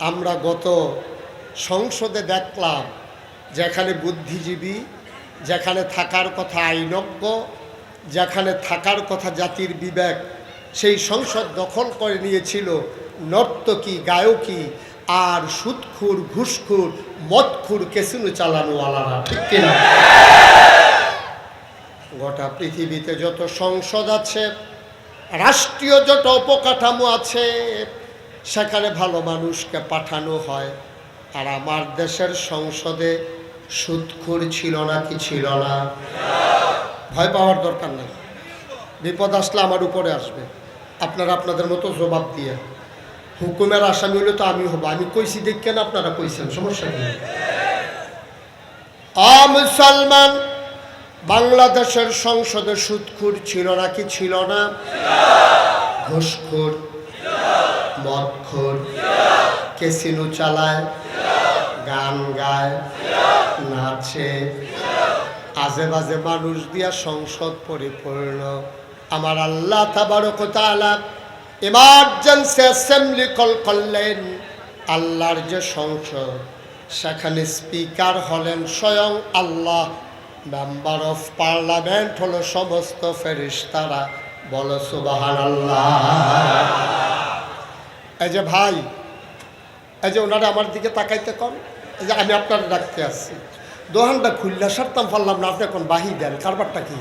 আমরা গত সংসদে দেখলাম যেখানে বুদ্ধিজীবী, যেখানে থাকার কথা আইনজ্ঞ, যেখানে থাকার কথা জাতির বিবেক, সেই সংসদ দখল করে নিয়েছিল নর্তকী, গায়কী আর সুদখুর, ঘুষখুর, মদখুর, ক্যাসিনো চালানোওয়ালারা। ঠিক কিনা? গোটা পৃথিবীতে যত সংসদ আছে, রাষ্ট্রীয় যত অপকাঠামো আছে, সেখানে ভালো মানুষকে পাঠানো হয়। আর আমার দেশের সংসদে সুদখোর ছিল না কি ছিল না? ভয় পাওয়ার দরকার নেই। বিপদ আসলে আমার উপরে আসবে, আপনারা আপনাদের মতো জবাব দিয়ে। হুকুমের আসামি হলে তো আমি হব, আমি কইছি দেখেন, আপনারা কইছেন, সমস্যা নেই। মুসলমান, বাংলাদেশের সংসদে সুদখোর ছিল না কি ছিল না? ঘুষখোর, মদখোর, ক্যাসিনো চালায়, গান গায়, নাচে, আজে বাজে মানুষ দিয়া সংসদ পরিপূর্ণ। আমার আল্লাহ তাবারক ওয়া তাআলা ইমার্জেন্সি অ্যাসেম্বলি কল করলেন। আল্লাহর যে সংসদ, সেখানে স্পিকার হলেন স্বয়ং আল্লাহ, মেম্বার অফ পার্লামেন্ট হলো সমস্ত ফেরেশতারা। বলো সুবহানাল্লাহ। এই যে ভাই, এই যে ওনারা আমার দিকে তাকাইতে কন, এই যে আমি আপনারা ডাকতে আসছি, দোহানটা খুললা সারতাম পারলাম না, আপনি এখন বাহি দেন, কারবারটা কি?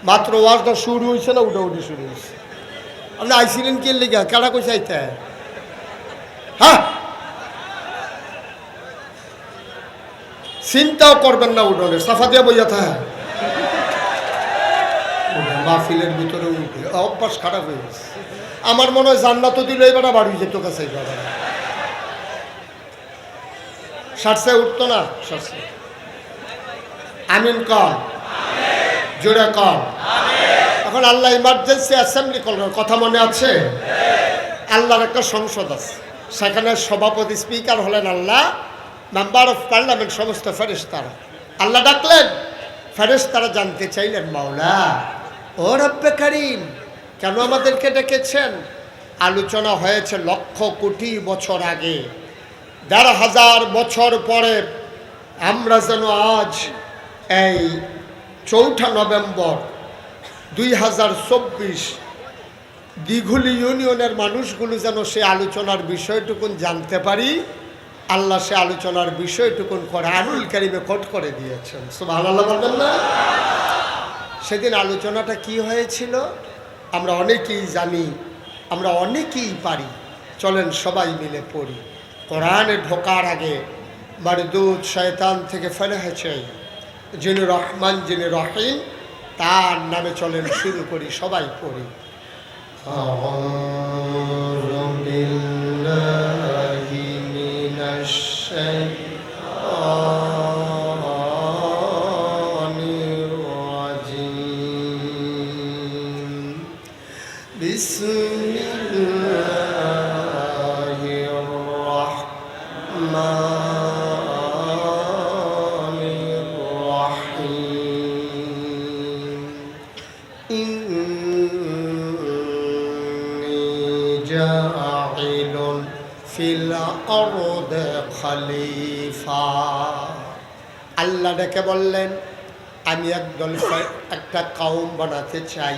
মাত্র ওয়াজটা শুরু হয়েছে না, উঠি শুরু হয়েছে। আপনি আইসিলেন কে লিগা? কেডা কইছে আইতে? হ্যাঁ, চিন্তাও করবেন না, উঠোনে সাফা দিয়ে বইয়া থাকে মাহফিলের ভিতরে উঠে অভ্যাস খারাপ হয়ে গেছে। আমার মনে হয় জান্নাত দিল এবার বাড়ি যেত কাছে, সারসে উঠতো না, সারসে। আমিন কন, জোরে কন। এখন আল্লাহ ইমার্জেন্সি অ্যাসেম্বলি করলেন, কথা মনে আছে? আল্লাহর একটা সংসদ আছে, সেখানে সভাপতি স্পিকার হলেন আল্লাহ, মেম্বার অফ পার্লামেন্ট সমস্ত ফেরেশতারা। আল্লাহ ডাকলেন, ফেরেশতারা জানতে চাইলেন, মাওলা ও রব্বে কারীম, কেন আমাদেরকে ডেকেছেন? আলোচনা হয়েছে লক্ষ কোটি বছর আগে, ১,৫০০ বছর পরে আমরা যেন আজ এই ৪ঠা নভেম্বর ২০২৪ দিঘুলি ইউনিয়নের মানুষগুলো যেন সে আলোচনার বিষয়টুকুন জানতে পারি। আল্লাহ সে আলোচনার বিষয়টুকুন কোরআনুল কারীমে কোট করে দিয়েছেন। সুবহানাল্লাহ বলবেন না? সেদিন আলোচনাটা কি হয়েছিল আমরা অনেকেই জানি, আমরা অনেকেই পারি। চলেন সবাই মিলে পড়ি। কোরআনে ঢোকার আগে মারদুদ শয়তান থেকে ফেলেহা চাই, যিনি রহমান যিনি রহিম, তার নামে চলেন শুরু করি, সবাই পড়ি। আউযু বিল্লাহি মিনাশ শাইতানির রাজীম। বিসমিল্লাহির রাহমানির রাহিম। ইন্নী জাইলুন ফিল আরদি খলিফা। আল্লাহ ডেকে বললেন, আমি একটা কওম বানাতে চাই,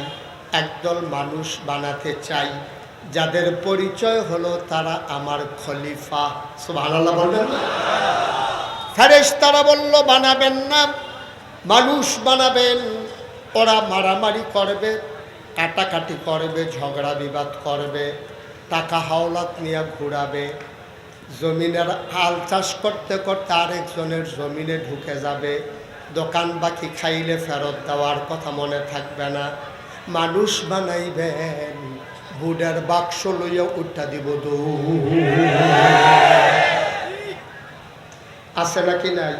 একদল মানুষ বানাতে চাই, যাদের পরিচয় হলো তারা আমার খলিফা। সুবহানাল্লাহ বলবেন না? ফেরেশতারা বলল, বানাবেন না, মানুষ বানাবেন। ওরা মারামারি করবে, কাটাকাটি করবে, ঝগড়া বিবাদ করবে, টাকা হাওলাত নিয়ে ঘুরাবে, জমিনের হাল চাষ করতে করতে আরেকজনের জমিনে ঢুকে যাবে, দোকান বাকি খাইলে ফেরত দেওয়ার কথা মনে থাকবে না। মানুষ বানাইবেন, বুডের বাক্স লইয়া উঠা দিব। আছে নাকি নাই?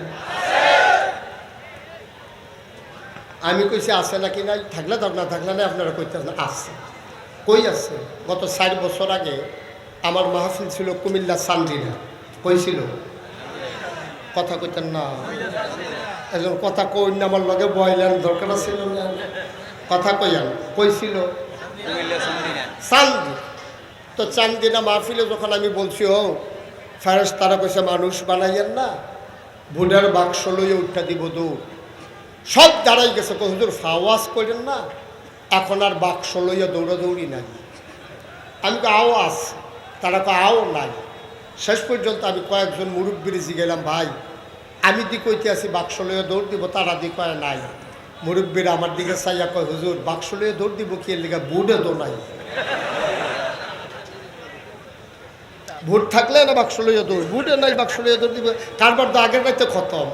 আমি কইছি আছে নাকি নাই, থাকলে দর না থাকলে না, আপনারা কইতেছেন আছে। কই আছে? গত ৪ বছর আগে আমার মাহফিল ছিল কুমিল্লা চান্দিনা। কইছিল? কথা কইতেন না, একজন কথা কই না, আমার লগে বয়লেন, দরকার ছিল না, কথা কইয়ান। কইছিল চান্দি। তো চান্দিনা মাহফিলে যখন আমি বলছি ও ফেরেশতারা কইছে মানুষ বানাইয়েন না, বুড়ার বাক্স লইয়া উঠা দিব দৌড়, সব দাঁড়াই গেছে। হুজুর ফাওয়াজ করেন না, এখন আর বাক্স লইয়া দৌড়াদৌড়ি নাই। আমি তো আও আছে, তারা তো আও নাই। শেষ পর্যন্ত আমি কয়েকজন মুরব্বীর জিগেলাম, ভাই আমি দি কইতে আছি বাক্স লইয়া দৌড় দিব, তারা দি কয় নাই। মুরব্বীরা আমার দিকে চাইয়া কয় হুজুর বাক্স লইয়া দৌড় দিব কি, এর লিগা বুড়ে তো নাই, ভোট থাকলে না বাক্স লইয়া দৌড়, ভোটে নাই বাক্স লইয়া দৌড় দিব, কারবার তো আগের রাইতে খতম।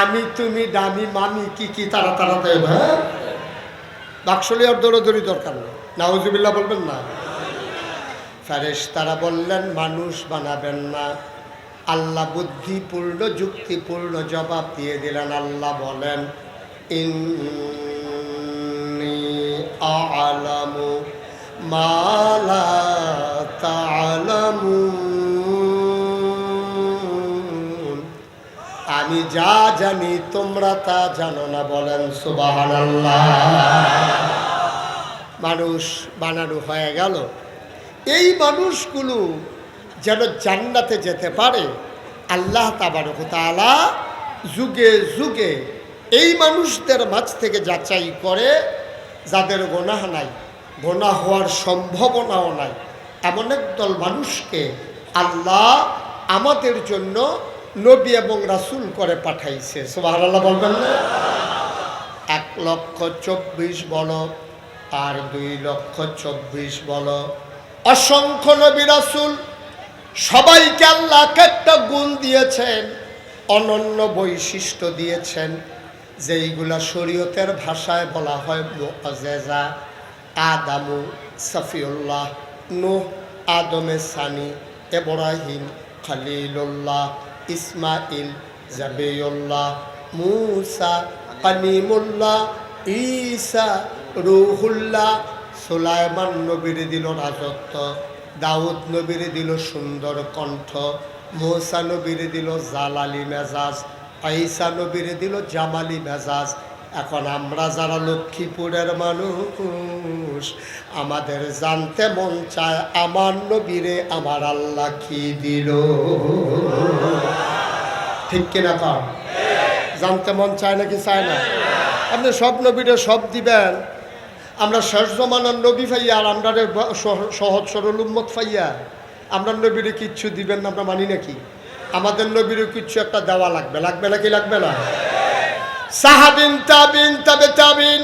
আমি তুমি দামি মামি কি কি তারা তারা দেব, হ্যাঁ বাক্স লইয়ার দৌড়াদৌড়ি দরকার নেই। নাউজুবিল্লাহ বলবেন না। ফেরেশতারা বললেন মানুষ বানাবেন না। আল্লাহ বুদ্ধিপূর্ণ যুক্তিপূর্ণ জবাব দিয়ে দিলেন। আল্লাহ বলেন ইন্নী আ'লামু মা লা তা'লামুন, আমি যা জানি তোমরা তা জানো না। বলেন সুবহানাল্লাহ। মানুষ বানানো হয়ে গেল। এই মানুষগুলো যেন জান্নাতে যেতে পারে, আল্লাহ তাবারক ওয়া তাআলা যুগে যুগে এই মানুষদের মাঝ থেকে যাচাই করে, যাদের গুনাহ নাই, গুনাহ হওয়ার সম্ভাবনাও নাই, এমন একদল মানুষকে আল্লাহ আমাদের জন্য নবী এবং রাসূল করে পাঠাইছে। সুবহানাল্লাহ বলবেন না? 1,24,000 বলো আর 2,24,000 বলো, অসংখ্য নবী রাসূল সবাইকে আল্লাহ একটা গুণ দিয়েছেন, অনন্য বৈশিষ্ট্য দিয়েছেন, যেইগুলা শরীয়তের ভাষায় বলা হয় মুআজ্জাজা। আদামু সফিউল্লাহ, নূহ আদমে সানি, ইব্রাহিম খলিলুল্লাহ, ইসমাইল জাবিউল্লাহ, মূসা কালিমুল্লাহ, ঈসা রূহুল্লাহ। সুলাইমান নবীর দিল রাজত্ব, দাউদ নবীর দিল সুন্দর কণ্ঠ, মূসা নবীর দিল জালালি মেজাজ, ঈসা নবীর দিল জামালি মেজাজ। এখন আমরা যারা লক্ষ্মীপুরের মানুষ, আমাদের জানতে মন চায় আমার নবীরে আমার আল্লাহ কি দিল। ঠিক কিনা কর? জানতে মন চায় নাকি চায় না? আপনি সব নবীরে সব দিবেন, আমরা শেষ জমানার নবী পাইয়া আর আমরা সহজ সরল উম্মত পাইয়া আমরা নবীরে কিচ্ছু দিবেন না, আমরা মানি নাকি? আমাদের নবীরে কিচ্ছু একটা দেওয়া লাগবে, লাগবে নাকি লাগবে না? সাহাবিন তাবিন তাবে তাবিন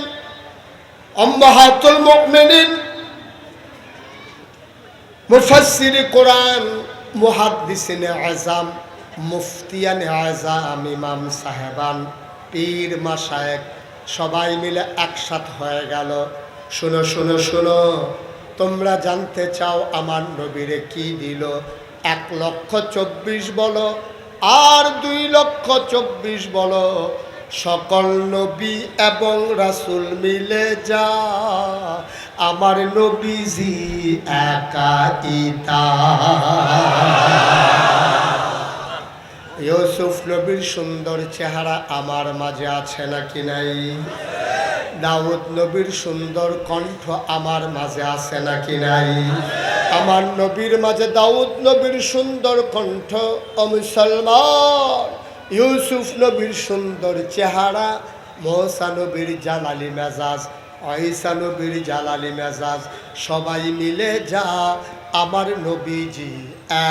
উম্মাহাতুল মুমিনিন মুফাসসিরি কোরআন মুহাদ্দিসিনে আযম মুফতিয়ানে আযম ইমাম সাহেবান পীর মাশায়েখ সবাই মিলে একসাথ হয়ে গেল। শুনো শুনো শুনো, তোমরা জানতে চাও আমার নবীরে কি দিল? 1,24,000 বলো আর 2,24,000 বলো, সকল নবী এবং রাসূল মিলে যা আমার নবীজি একাইতা। ইউসুফ নবীর সুন্দর চেহারা আমার মাঝে আছে নাকি নাই? দাউদ নবীর সুন্দর কণ্ঠ আমার মাঝে আছে নাকি নাই? আমার নবীর মাঝে দাউদ নবীর সুন্দর কণ্ঠ। ও মুসলমান, ইউসুফ নবীর সুন্দর চেহারা, মূসা নবীর জালালি মেজাজ, ঈসা নবীর জালালি মেজাজ, সবাই মিলে যা আমার নবীজি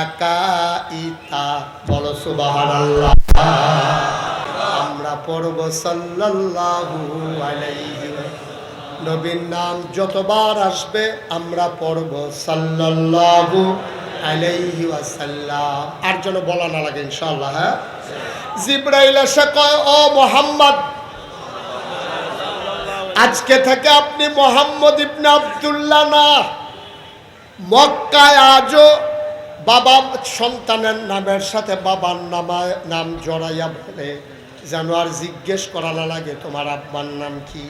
একাইতা। বলো সুবহানাল্লাহ। আমরা পড়ব সাল্লাল্লাহু আলাইহি, নবীর নাম যতবার আসবে আমরা পড়ব সাল্লাল্লাহু আলাইহি ওয়াসাল্লাম। আর যেন বলা না লাগে ইনশাআল্লাহ। হ্যাঁ, জিবরাইল এসে কয়, ও মুহাম্মদ, আজকে থেকে আপনি মুহাম্মদ ইবনে আব্দুল্লাহ না। মক্কায় আজও বাবা সন্তানের নামের সাথে বাবার নাম জড়াইয়া বলে, যেন আর জিজ্ঞেস করা না লাগে তোমার আব্বার নাম কি।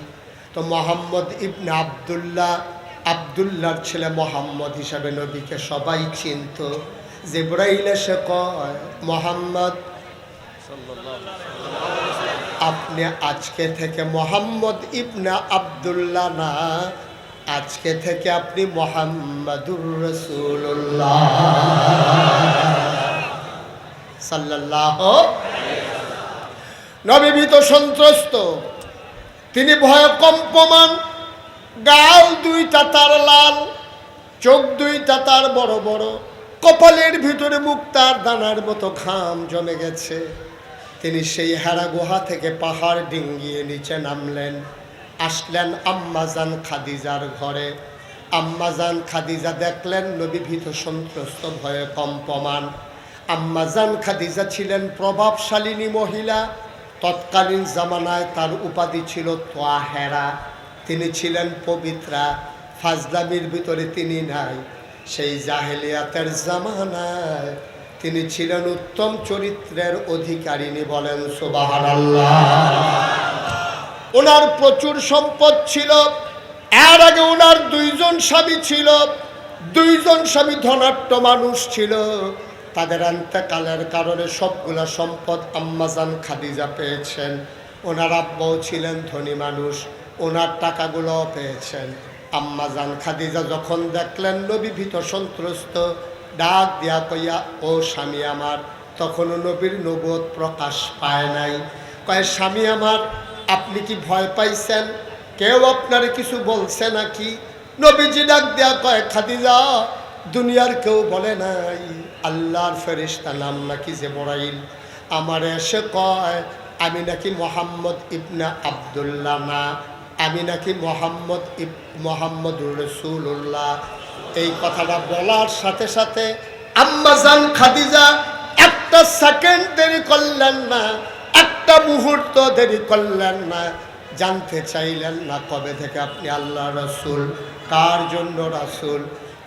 তো মুহাম্মদ ইবনে আব্দুল্লাহ, আব্দুল্লাহর ছেলে মুহাম্মদ হিসাবে নবীকে সবাই চিনত। জিবরাইল এসে কয়, মুহাম্মদ আপনি আজকে থেকে মুহাম্মদ ইবনে আব্দুল্লাহ না, আজকে থেকে আপনি মুহাম্মাদুর রাসূলুল্লাহ সাল্লাল্লাহু। নবী ভীত সন্ত্রস্ত, তিনি ভয়ে কম্পমান, গাল দুইটা তার লাল, চোখ দুইটা তার বড় বড়, কপালের ভিতরে মুক্তার দানার মতো ঘাম জমে গেছে। তিনি সেই হেরা গুহা থেকে পাহাড় ডিঙ্গিয়ে নিচে নামলেন, আসলেন আম্মাজান খাদিজার ঘরে। আম্মাজান খাদিজা দেখলেন নবী ভীত সন্ত্রস্ত, ভয়ে কম্পমান। আম্মাজান খাদিজা ছিলেন প্রভাবশালিনী মহিলা। তৎকালীন জামানায় তার উপাধি ছিল তোয়াহেরা। তিনি ছিলেন পবিত্রা, ফাজলামির ভিতরে তিনি নাই। সেই জাহেলিয়াতের জামানায় তিনি ছিলেন উত্তম চরিত্রের অধিকারিণী, বলেন সুবহানাল্লাহ। ওনার প্রচুর সম্পদ ছিল। এর আগে ওনার দুইজন স্বামী ছিল, দুইজন স্বামী ধনাঢ্য মানুষ ছিল। তাদের ইন্তেকালের কারণে সবগুলা সম্পদ আম্মাজান খাদিজা পেয়েছেন। ওনার আব্বাও ছিলেন ধনী মানুষ, ওনার টাকাগুলোও পেয়েছেন। আম্মাজান খাদিজা যখন দেখলেন নবী ভীত সন্ত্রস্ত, ডাক দিয়া কইয়া, ও স্বামী আমার। তখনও নবীর নবুয়ত প্রকাশ পায় নাই। কয়, স্বামী আমার, আপনি কি ভয় পাইছেন? কেউ আপনারে কিছু বলছে নাকি? নবীজি ডাক দেয়া কয়, খাদিজা, দুনিয়ার কেউ বলে নাই, আল্লাহর ফেরেশতা নাম নাকি জিবরাইল আমারে এসে কয় আমি নাকি মোহাম্মদ ইবনে আব্দুল্লাহ না, আমি নাকি মোহাম্মদুর রাসূলুল্লাহ। এই কথাটা বলার সাথে সাথে আম্মাজান খাদিজা একটা সেকেন্ড দেরি করলেন না, একটা মুহূর্ত দেরি করলেন না। জানতে চাইলেন না কবে থেকে আপনি আল্লাহ রাসূল, কার জন্য রাসূল,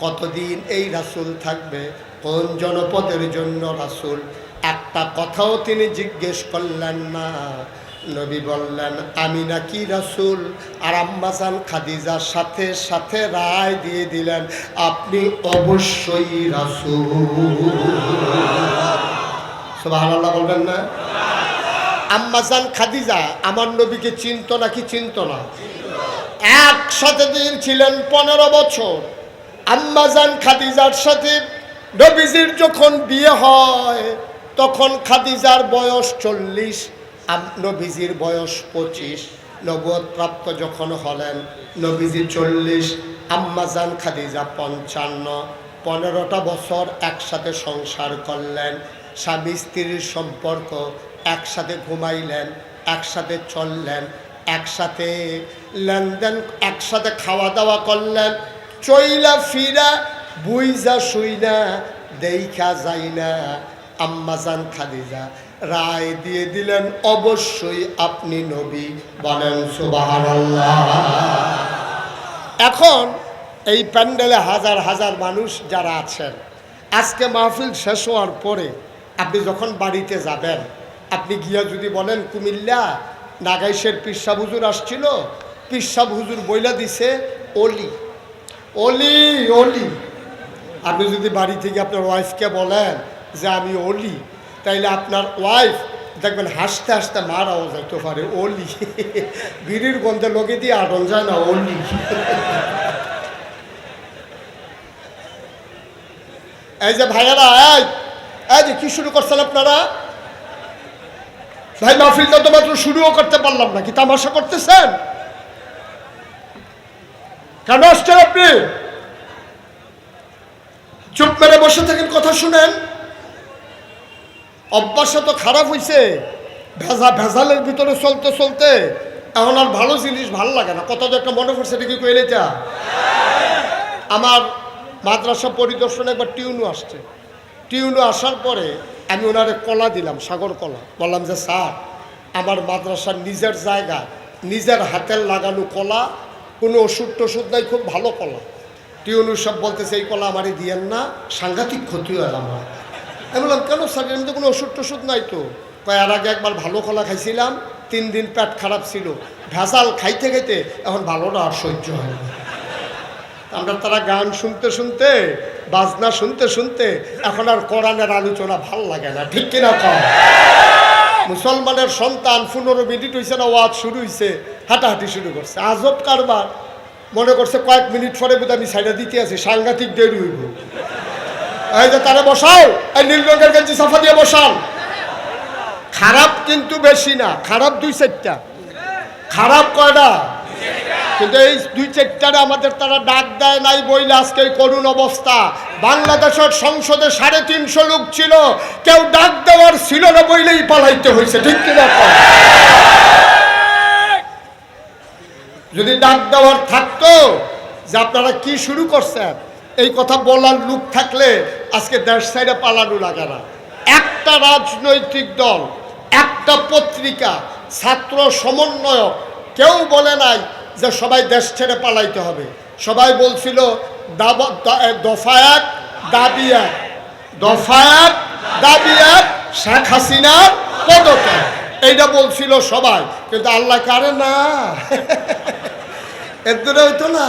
কতদিন এই রাসূল থাকবে, কোন জনপদের জন্য রাসূল, একটা কথাও তিনি জিজ্ঞেস করলেন না। নবী বললেন আমি নাকি রাসূল। আর আম্মাজান খাদিজার সাথে সাথে রায় দিয়ে দিলেন আপনি অবশ্যই রাসূল। সুবহানাল্লাহ বলবেন না? আম্মাজান খাদিজা আমার নবীকে চিনত নাকি চিনত না? একসাথে দিন ছিলেন 15 বছর। আম্মাজান খাদিজার সাথে নবীজির যখন বিয়ে হয় তখন খাদিজার বয়স 40, নবীজির বয়স 25। নবুয়ত প্রাপ্ত যখন হলেন নবীজি 40, আম্মাজান খাদিজা 55। 15টা বছর একসাথে সংসার করলেন, স্বামী স্ত্রীর সম্পর্ক, একসাথে ঘুমাইলেন, একসাথে চললেন, একসাথে লেনদেন, একসাথে খাওয়া দাওয়া করলেন। চইলা ফিরা বুইজা শুইনা দেখা যায় না আম্মাজান খাদিজা রায় দিয়ে দিলেন অবশ্যই আপনি নবী, বলেন সুবহানাল্লাহ। এখন এই প্যান্ডেলে হাজার হাজার মানুষ যারা আছেন, আজকে মাহফিল শেষ হওয়ার পরে আপনি যখন বাড়িতে যাবেন, আপনি গিয়া যদি বলেন কুমিল্লা নাগাইশের পিরসাব হুজুর আসছিল, পিরসাব হুজুর বইলা দিছে অলি অলি অলি। আপনি যদি বাড়ি থেকে আপনার ওয়াইফকে বলেন যে আমি অলি, তাইলে আপনার ওয়াইফ দেখবেন হাসতে হাসতে মারাও যাইতে পারে অলি। বিড়ির গন্ধে লগে দিয়ে আটন যায় না অলি। এই যে ভাইয়ারা, এই যে কি শুরু করছেন আপনারা? ভাই মাহফিলটা তো মাত্র শুরুও করতে পারলাম না, কি তামাশা করতেছেন? কেন আসছেন আপনি? চুপ মেরে বসে থাকেন, কথা শুনেন। অভ্যাসটা তো খারাপ হয়েছে, ভেজালের ভিতরে চলতে চলতে এখন আর ভালো জিনিস ভালো লাগে না। কত একটা মনে পড়ছে, এটা কি কইলে যা। আমার মাদ্রাসা পরিদর্শনে একবার টিউনু আসছে। টিউনু আসার পরে আমি ওনারে কলা দিলাম, সাগর কলা। বললাম যে স্যার, আমার মাদ্রাসার নিজের জায়গা, নিজের হাতের লাগানো কলা, কোনো ওষুধ টষুধ নাই, খুব ভালো কলা। টিউনু সব বলতেছে এই কলা আমারই দিয়েন না, সাংঘাতিক ক্ষতি হয় আমার। আমি বললাম কেন স্যার, এমনি তো কোনো ওষুধ টষুধ নাই তো। কয়ের আগে একবার ভালো কলা খাইছিলাম, 3 দিন পেট খারাপ ছিল, ভেজাল খাইতে খাইতে এখন ভালোটা আর সহ্য হয় না। আমরা তারা গান শুনতে শুনতে, বাজনা শুনতে শুনতে এখন আর কোরআনের আলোচনা ভাল লাগে না, ঠিক কিনা কম? মুসলমানের সন্তান 15 মিনিট হয়েছে না, ওয়াজ শুরু হয়েছে, হাঁটাহাঁটি শুরু করছে। আজব কারবার। মনে করছে কয়েক মিনিট পরে বোধ আমি সাইডে দিতে আছি, সাংঘাতিক দেরি হইব। এই যে তারা বসাও, এই নীল রঙের গেঞ্জি সাফা দিয়ে বসান। খারাপ কিন্তু বেশি না, খারাপ 2-4টা। খারাপ কয়টা? কিন্তু এই 2-4টারে আমাদের তারা ডাক দেয় নাই বইলে আজকে এই করুণ অবস্থা। বাংলাদেশের সংসদে 350 লোক ছিল, কেউ ডাক দেওয়ার ছিল না বইলেই পালাইতে হয়েছে, ঠিক কিনা? যদি ডাক দেওয়ার থাকতো যে আপনারা কি শুরু করছেন, এই কথা বলার লোক থাকলে আজকে দেশ সাইডে পালানো লাগে না। একটা রাজনৈতিক দল, একটা পত্রিকা, ছাত্র সমন্বয়ক কেউ বলে নাই যে সবাই দেশ ছেড়ে পালাইতে হবে। সবাই বলছিল দফা এক দাবি এক, দফা এক দাবি এক, শেখ হাসিনার পদত্যাগ, এইটা বলছিল সবাই। কিন্তু আল্লাহ কারে না, এর দূরে হইতো না।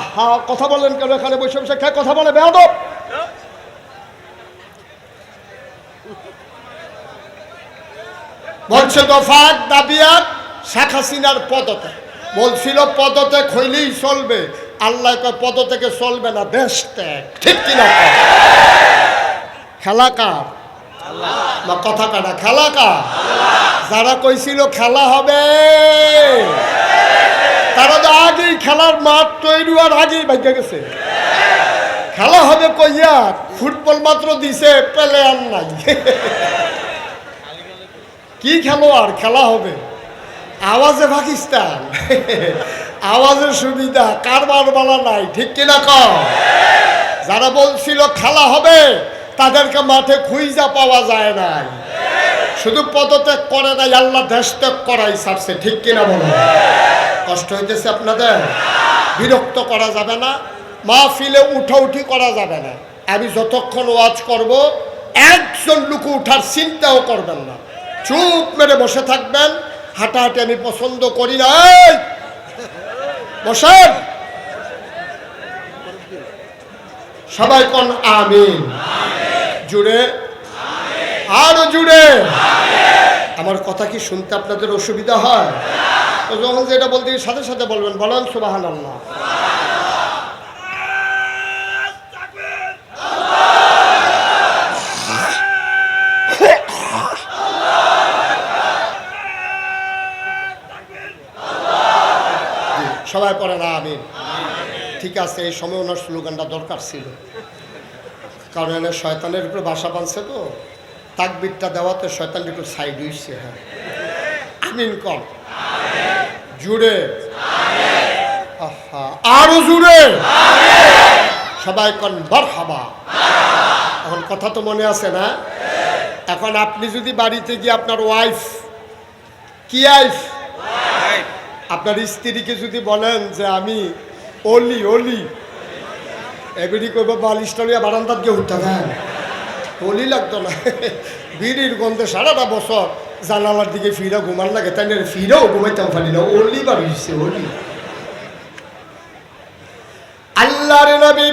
আহা, কথা বলেন কেন? এখানে বসে বসে কে কথা বলে? বেয়াদব। বলছে দফা এক দাবি এক, শেখ হাসিনার পদত্যাগ। বলছিল পদত্যাগ হইলেই চলবে, আল্লাহ কয় পদত্যাগে চলবে না, দেশ ত্যাগ, ঠিক কিনা? খেলা কার? না কথা কাটা, খেলা কার? যারা কইছিল খেলা হবে তারা তো আগেই খেলার মাঠ তৈরি আর আগেই ভাগ্যে গেছে। খেলা হবে কইয়া ফুটবল মাত্র দিছে, প্লেয়ার নাই। কি খেলোয়াড়? খেলা হবে আওয়াজে পাকিস্তান, আওয়াজের সুবিধা, কারবার বালা নাই, ঠিক কিনা কও? যারা বলছিল খেলা হবে তাদেরকে মাঠে খুঁজা পাওয়া যায় নাই, শুধু পদত্যাগ করে নাই, আল্লাহ দেশ ত্যাগ করাই ছাড়ছে, ঠিক কিনা বলো? কষ্ট হইতেছে আপনাদের? বিরক্ত করা যাবে না, মাহফিলে উঠাউঠি করা যাবে না। আমি যতক্ষণ ওয়াজ করব একজন লোক উঠার চিন্তাও করবেন না, চুপ মেরে বসে থাকবেন। হাঁটাহাঁটি আমি পছন্দ করি না। বসেন সবাই, কোন আমিন জুড়ে, আরো জুড়ে। আমার কথা কি শুনতে আপনাদের অসুবিধা হয়? তো যখন যেটা বলতে সাথে সাথে বলবেন, বলেন সুবহানাল্লাহ। সবাই পড়ে না আমিন। ঠিক আছে, এই সময় ওনার স্লোগানটা দরকার ছিল, কারণ এনে শয়তানের উপরে বাসা বাঁধছে তো, তাকবীরটা দেওয়াতে শয়তান একটু সাইড হইছে। হ্যাঁ, আমিন কর জুড়ে, আরো জুড়ে, সবাই কন মারহাবা। এখন কথা তো মনে আছে না? এখন আপনি যদি বাড়িতে গিয়ে আপনার ওয়াইফ, কি ওয়াইফ, আপনার স্ত্রীকে যদি বলেন যে আমি অলি অলি, এবারই কইব বালিশটা লিয়া বারান্দার গিয়ে উঠতে দেন, অলি লাগতো না। বিড়ির গন্ধে সারাটা বছর জানালার দিকে ফিরা ঘুমান লাগে, তাই না? ফিরেও ঘুমাইতাম পারি না, অলি বাড়িছে অলি। আল্লাহর নবী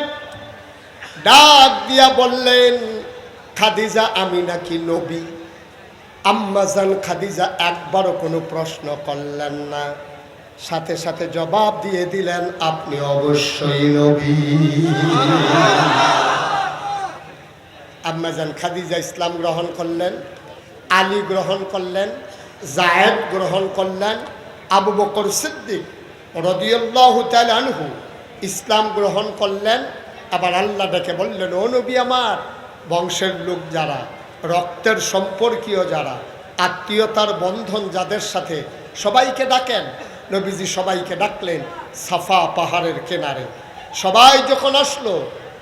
ডাক দিয়া বললেন, খাদিজা আমি নাকি নবী? আম্মাজান খাদিজা একবারও কোনো প্রশ্ন করলেন না, সাথে সাথে জবাব দিয়ে দিলেন, আপনি অবশ্যই নবী। আম্মাজান খাদিজা ইসলাম গ্রহণ করলেন, আলী গ্রহণ করলেন, জায়েদ গ্রহণ করলেন, আবু বকর সিদ্দিক রাদিয়াল্লাহু তাআলা আনহু ইসলাম গ্রহণ করলেন। আবার আল্লাহ ডেকে বললেন, ও নবী আমার, বংশের লোক যারা, রক্তের সম্পর্কীয় যারা, আত্মীয়তার বন্ধন যাদের সাথে, সবাইকে ডাকেন। নবীজি সবাইকে ডাকলেন সাফা পাহাড়ের কিনারে। সবাই যখন আসলো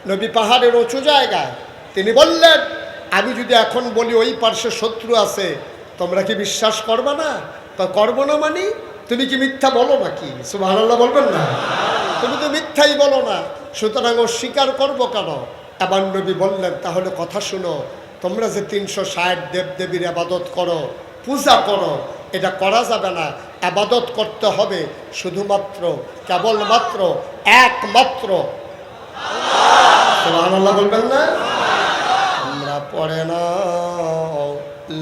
নবী পাহাড়ের উঁচু জায়গায়, তিনি বললেন, আমি যদি এখন বলি ওই পার্শ্বে শত্রু আছে, তোমরা কি বিশ্বাস করবে না? তা করবো না মানে তুমি কি মিথ্যা বলো নাকি? সুবহানাল্লাহ বলবেন না? তুমি তো মিথ্যাই বলো না, সুতরাং অস্বীকার করবো কেন? এবার নবী বললেন, তাহলে কথা শুনো, তোমরা যে 360 দেবদেবীর আবাদত করো, পূজা করো, এটা করা যাবে না। আবাদত করতে হবে শুধুমাত্র, কেবলমাত্র, একমাত্র সুবহানাল্লাহ বলবেন না? আমরা পড়ে না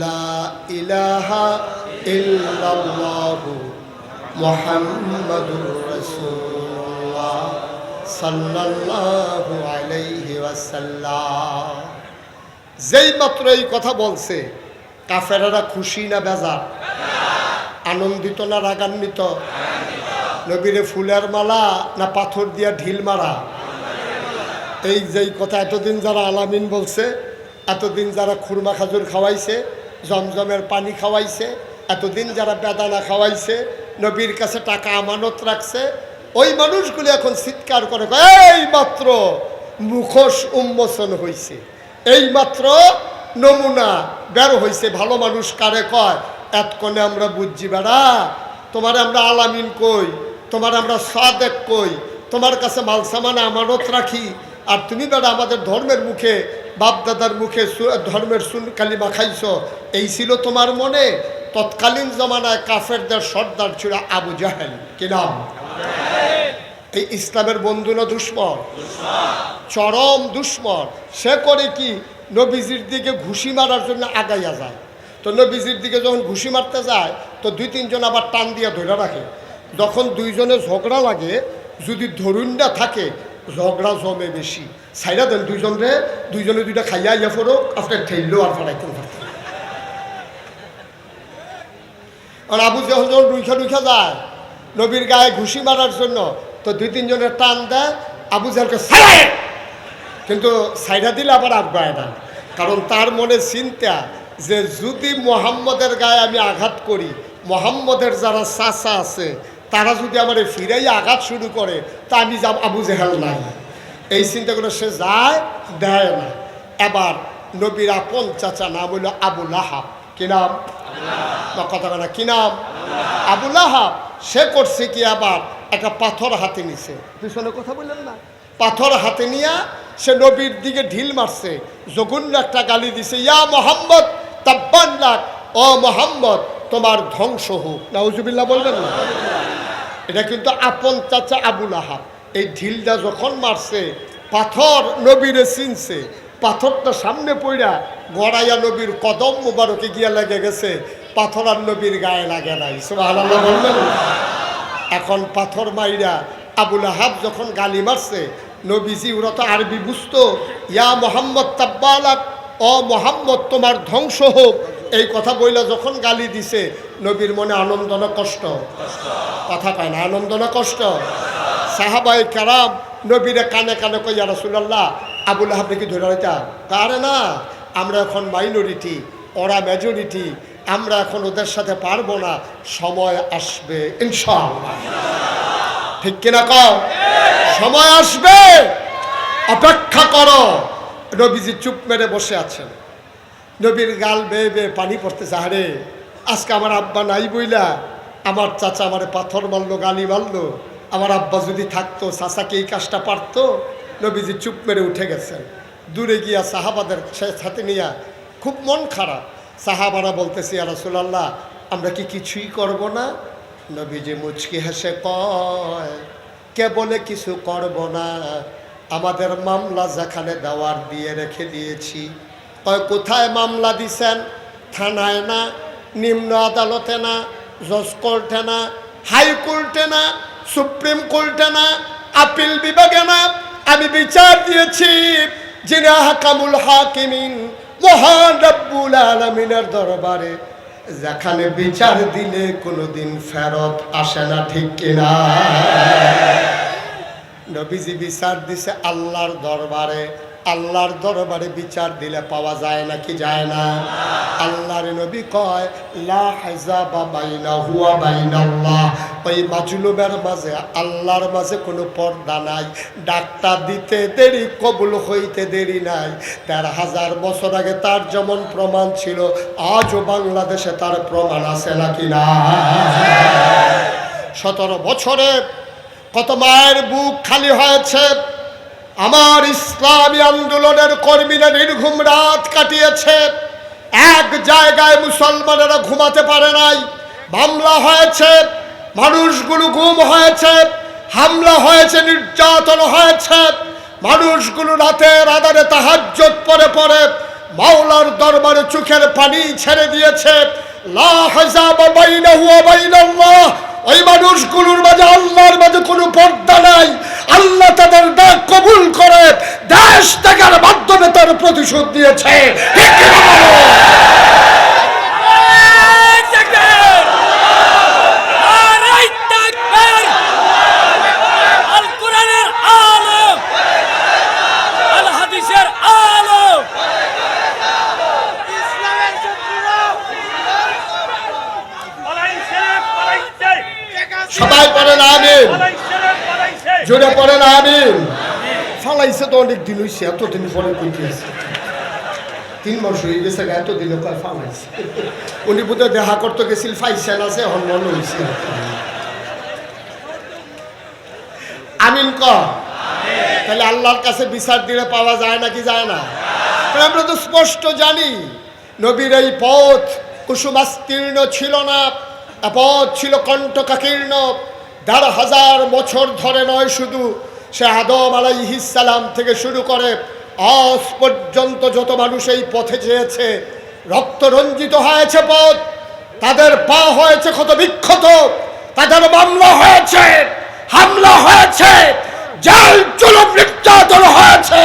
লা ইলাহা ইল্লাল্লাহু মুহাম্মাদুর রাসূলুল্লাহ। সাল্লাল্লাহু আলাইহি ওয়াসাল্লাম। যেই মাত্র এই কথা বলছে, কাফেরেরা খুশি না বেজার? আনন্দিত না রাগান্বিত? নবীরে ফুলের মালা না পাথর দিয়া ঢিল মারা? এই যেই কথা এতদিন যারা আলামিন বলছে, এতদিন যারা খুরমা খাজুর খাওয়াইছে, জমজমের পানি খাওয়াইছে, এতদিন যারা বেদানা খাওয়াইছে, নবীর কাছে টাকা আমানত রাখছে, ওই মানুষগুলি এখন চিৎকার করে, এই মাত্র মুখোশ উন্মোচন হয়েছে, এই মাত্র নমুনা বের হয়েছে। ভালো মানুষ কারে কয়? এতক্ষণে আমরা বুঝছি বেড়া, তোমার আমরা আলামিন কই, তোমার আমরা সাদেক কই, তোমার কাছে মালসামান আমানত রাখি, আর তুমি বেড়া আমাদের ধর্মের মুখে, বাপদাদার মুখে ধর্মের কালিমা খাইছ, এই ছিল তোমার মনে? তৎকালীন জমানায় কাফেরদের সর্দার ছিল আবু জাহেল। কি নাম? এই ইসলামের বন্ধু না দুশ্মন? চরম দুশ্মন। সে করে কি, নবীজির দিকে ঘুষি মারার জন্য আগাইয়া যায়। তো নবীজির দিকে যখন ঘুষি মারতে যায়, তো দুই তিনজন আবার টান দিয়া ধরে রাখে। যখন দুইজনে ঝগড়া লাগে, যদি ধরুন না থাকে, ঝগড়া জমে বেশি, সাইরা দেন দুইজনে দুইটা খাইয়া ইয়া ফোরক, আপনার ঠেললেও আর ফেলাইতেন পারতেন। আর আবু যখন রুইখা যায় নবীর গায়ে ঘুষি মারার জন্য, তো দুই তিনজনের টান দেয়, আবু জাহেলকে সাইরা, কিন্তু সাইরা দিলে আবার আগায় না, কারণ তার মনে চিন্তা যে যদি মোহাম্মদের গায়ে আমি আঘাত করি, মোহাম্মদের যারা চাচা আছে তারা যদি আমার ফিরাই আঘাত শুরু করে, তা আমি যাব আবু জাহেল নাই। এই চিন্তা করে সে যায়, দেয় না। এবার নবীর আপন চাচা নাম হইল আবু লাহাব। কি নাম? কথা না, কি নাম? আবু লাহাব। সে করছে কি, আবার একটা পাথর হাতে নিছে, পিছনে কথা বললেন না, পাথর হাতে নিয়ে সে নবীর দিকে ঢিল মারছে, জঘন্য একটা গালি দিছে, ইয়া মোহাম্মদ তাব্বান লাক, ও মোহাম্মদ তোমার ধ্বংস হোক। নাউজুবিল্লাহ বলবেন না? এটা কিন্তু আপন চাচা আবু লাহাব। এই ঢিলটা যখন মারছে, পাথর নবীরে চিনছে, পাথরটা সামনে পড়া গড়াইয়া নবীর কদম মুবারকে গিয়া লেগে গেছে, পাথর আর নবীর গায়ে লাগে নাই। সুবহানাল্লাহ বলবেন। এখন পাথর মাইরা আবু লাহাব যখন গালি মারছে, নবীজি ওরা তো আরবি বুঝতো, ইয়া মোহাম্মদ তাব্বালাক, ও মোহাম্মদ তোমার ধ্বংস হোক, এই কথা বইলা যখন গালি দিছে, নবীর মনে আনন্দ না কষ্ট? কথা কয় না, আনন্দ না কষ্ট? সাহাবায়ে কেরাম নবীরে কানে কানে কই, ইয়া রাসূলুল্লাহ আবু লাহাব কি ধরে রাখতা? আরে না, আমরা এখন মাইনরিটি, ওরা মেজরিটি, আমরা এখন ওদের সাথে পারবো না, সময় আসবে ইনশাআল্লাহ। ঠিক কিনা কও? সময় আসবে, অপেক্ষা করো। নবীজি চুপ মেরে বসে আছেন, নবীর গাল বেয়ে বেয়ে পানি পড়তেছে। আরে আজকে আমার আব্বা নাই বইলা আমার চাচা আমারে পাথর মারলো, গালি মারলো, আমার আব্বা যদি থাকতো চাচাকে এই কাজটা পারতো। নবীজি চুপ মেরে উঠে গেছেন, দূরে গিয়া সাহাবাদের সাথে নিয়ে খুব মন খারাপ। সাহাবারা বলতেছে, ইয়া রাসূলুল্লাহ আমরা কি কিছুই করব না? নবীজি মুচকি হেসে কয়, কে বলে কিছু করব না? আমাদের মামলা যেখানে দেওয়ার দিয়ে রেখে দিয়েছি। কয় কোথায় মামলা দিছেন? থানায় না, নিম্ন আদালতে না, জজ কোর্টে না, হাইকোর্টে না, সুপ্রিম কোর্টে না, আপিল বিভাগে না, আমি বিচার দিয়েছি যিনি হাকামুল হাকিমিন, মহান রব্বুল আলামিনের দরবারে, যেখানে বিচার দিলে কোনোদিন ফেরত আসে না। ঠিক কিনা? নবীজি বিচার দিছে আল্লাহর দরবারে। আল্লাহর দরবারে বিচার দিলে পাওয়া যায় নাকি যায় না? আল্লাহর নবী কয়, লা হিজাবা বাইনাহু ওয়া বাইনাল্লাহ, ওই মাজলুমের মাঝে আল্লাহর মাঝে কোনো পর্দা নাই। ডাক্তার দিতে দেরি, কবুল হইতে দেরি নাই। ১৩,০০০ বছর আগে তার যেমন প্রমাণ ছিল, আজও বাংলাদেশে তার প্রমাণ আছে নাকি না? ১৭ বছরে কত মায়ের বুক খালি হয়েছে। আমার ইসলামী আন্দোলনের কর্মীরা নির্ঘুম রাত কাটিয়েছে, এক জায়গায় মুসলমানেরা ঘুমাতে পারে নাই। মামলা হয়েছে, মানুষগুলো গুম হয়েছে, হামলা হয়েছে, নির্যাতন হয়েছে। মানুষগুলো রাতের আধারে তাহাজ্জুদ পড়ে পড়ে মাওলার দরবারে চোখের পানি ছেড়ে দিয়েছে। লা হিজাবা বাইনাহু ওয়া বাইনাল্লাহ, ওই মানুষগুলোর মাঝে আল্লাহর মাঝে কোনো পর্দা নাই। আল্লাহ তাদের ডাক কবুল করে দেশ ত্যাগের মাধ্যমে তার প্রতিশোধ দিয়েছে। ঠিক কি না বলো? সবাই পড়েন আমিন, জোরে পড়েন আমিন। ফালাইছে তো অনেক দিন হয়েছে, এতদিন পরে কইতেছে 3 মাস হয়ে গেছে, এতদিনে কয় ফালাইছে। উনি বোধহয় দেখা করতে গেছিল, ফাইসেন আছে এখন মনে হয়েছে। আমিন ক। তাহলে আল্লাহর কাছে বিচার দিলে পাওয়া যায় নাকি যায় না? আমরা তো স্পষ্ট জানি নবীর এই পথ কুসুমাস্তীর্ণ ছিল না, পথ ছিল কণ্টকাকীর্ণ। ১,৫০০ বছর ধরে নয়, শুধু সে আদম আলাইহিস সালাম থেকে শুরু করে আজ পর্যন্ত যত মানুষ এই পথে চেয়েছে, রক্তরঞ্জিত হয়েছে পথ, তাদের পা হয়েছে ক্ষত বিক্ষত, তাদের মামলা হয়েছে, হামলা হয়েছে, জেল জুলুম নির্যাতন হয়েছে।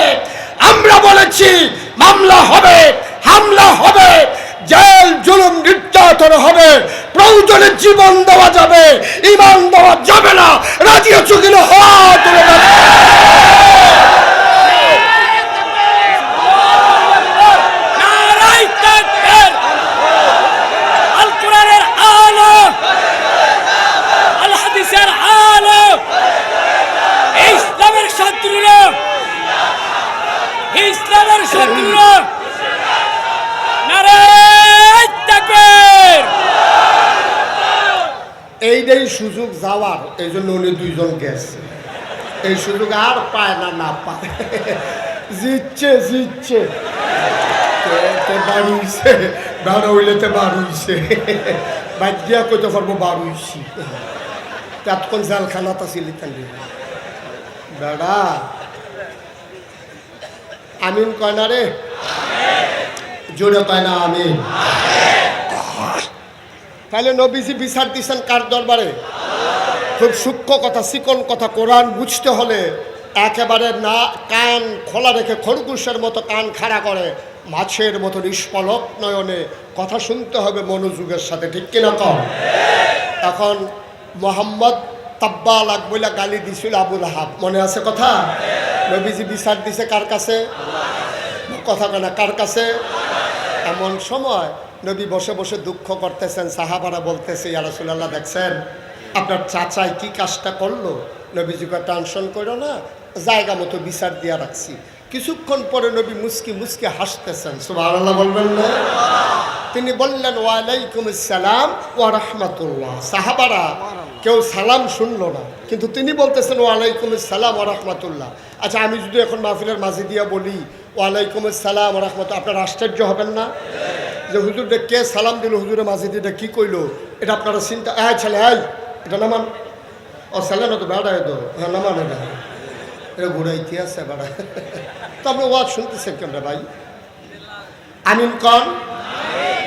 আমরা বলেছি মামলা হবে, হামলা হবে, জেল জুলুম নির্যাতন হবে, প্রয়োজনে জীবন দেওয়া যাবে, ঈমান দেওয়া যাবে না। রাজি আছো কিনা? হাত তুলে দাও। ইসলামের শত্রুরা নারায়ে তাকবীর। এইটাই সুযোগ যাওয়ার, এই জন্য উনি 2 জন গেছে। এই সুযোগ আর পায় না, না পায়, জিতছে জিতছে, বাড়ুইছে, বারো হইলেতে বাড়ুইছে, বাইক দিয়া কইতে পারবো বাড়ুইছি। তখন জেলখানাতে ছিলি তাহলে বেড়া। আমিন কয় না রে? জোরে কয় না আমিন? তাহলে নবীজি বিচার দিচ্ছেন কার দরবারে? খুব সূক্ষ্ম কথা, চিকন কথা। কোরআন বুঝতে হলে একেবারে না কান খোলা রেখে খরগোশের মতো কান খাড়া করে মাছের মতো নিষ্পলক নয়নে কথা শুনতে হবে মনোযোগের সাথে। ঠিক কিনা কম? এখন মোহাম্মদ তাব্বালাক বলে গালি দিছিল আবু লাহাব, মনে আছে কথা? নবীজি বিচার দিছে কার কাছে? কথা কেনা কার কাছে? এমন সময় নবী বসে বসে দুঃখ করতেছেন, সাহাবারা বলতেছে ইয়া রাসূলুল্লাহ দেখছেন আপনার চাচাই কি কাজটা করলো। নবীজিকে টেনশন করো না, জায়গা মতো বিচার দিয়া রাখছি। কিছুক্ষণ পরে নবী মুস্কি মুস্কি হাসতেছেন, সুবহানাল্লাহ বলবেন না? তিনি বললেন ওয়ালাইকুম আসসালাম ওয়া রাহমাতুল্লাহ। সাহাবারা কেউ সালাম শুনলো না, কিন্তু তিনি বলতেছেন ওয়ালাইকুম আসসালাম ওয়া রাহমাতুল্লাহ। আচ্ছা, আমি যদি এখন মাহফিলের মাঝে দিয়া বলি ওয়ালাইকুম আসসালাম ওয়া রাহমাতুল্লাহ, আপনারা আশ্চর্য হবেন না যে হুজুরটা কে সালাম দিল, হুজুরের মাঝে দিয়ে কি কইলো? এটা আপনারা চিন্তা, ছেলে এটা নামান, ও ছেলে না তো বেড়া, তো হ্যাঁ নামান, এটা ঘুরাইতে আছে বেড়া। তো আপনি ওয়াজ শুনতেছেন কেন ভাই? আমিন কন,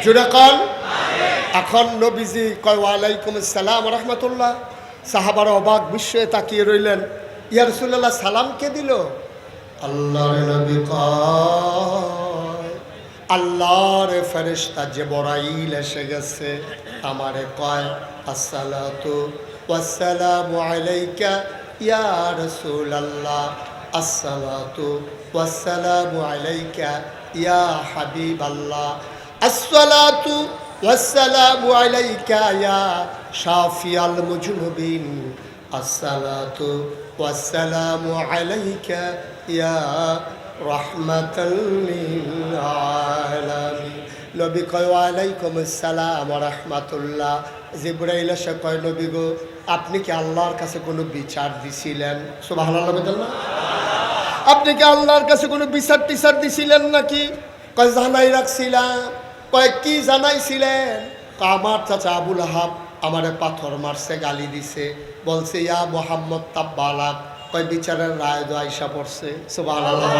জুড়ে কন। এখন নবীজি কয় ওয়ালাইকুম আসসালাম ওয়া রাহমাতুল্লাহ। সাহাবারা অবাক বিস্ময়ে তাকিয়ে রইলেন, ইয়া রাসূলুল্লাহ সালাম কে দিল? আল্লাহর নবী কয় আল্লাহর ফেরেশতা জিবরাইল এসে গেছে, আমারে কয় আসসালাতু ওয়াসসালামু আলাইকা ইয়া রাসূলুল্লাহ, আসসালাতু ওয়াসসালামু আলাইকা ইয়া হাবিবাল্লাহ, আসসালাতু ওয়াসসালামু আলাইকা ইয়া শাফিয়াল মুজনুবিন, আসসালাতু ওয়াসসালামু আলাইকা ইয়া রাহমাতাল লিল আলামিন। নবী কয় ওয়ালাইকুম আসসালাম ওয়া রাহমাতুল্লাহ। জিবরাইল এসে কয় নবী গো, আপনি কি আল্লাহর কাছে কোনো বিচার দিছিলেন? সুবহানাল্লাহ বলেন না? আপনি কি আল্লাহর কাছে কোনো বিচার টিচার দিছিলেন নাকি? কয় জানাই রাখছিলাম। কয় কি জানাইছিলেন? আমার চাচা আবু লাহাব আমারে পাথর মারছে, গালি দিছে, বলছে ইয়া মোহাম্মদ তাব্বালাক, কয় বিচারের রায় তো আইসা পড়ছে। সুবহানাল্লাহ।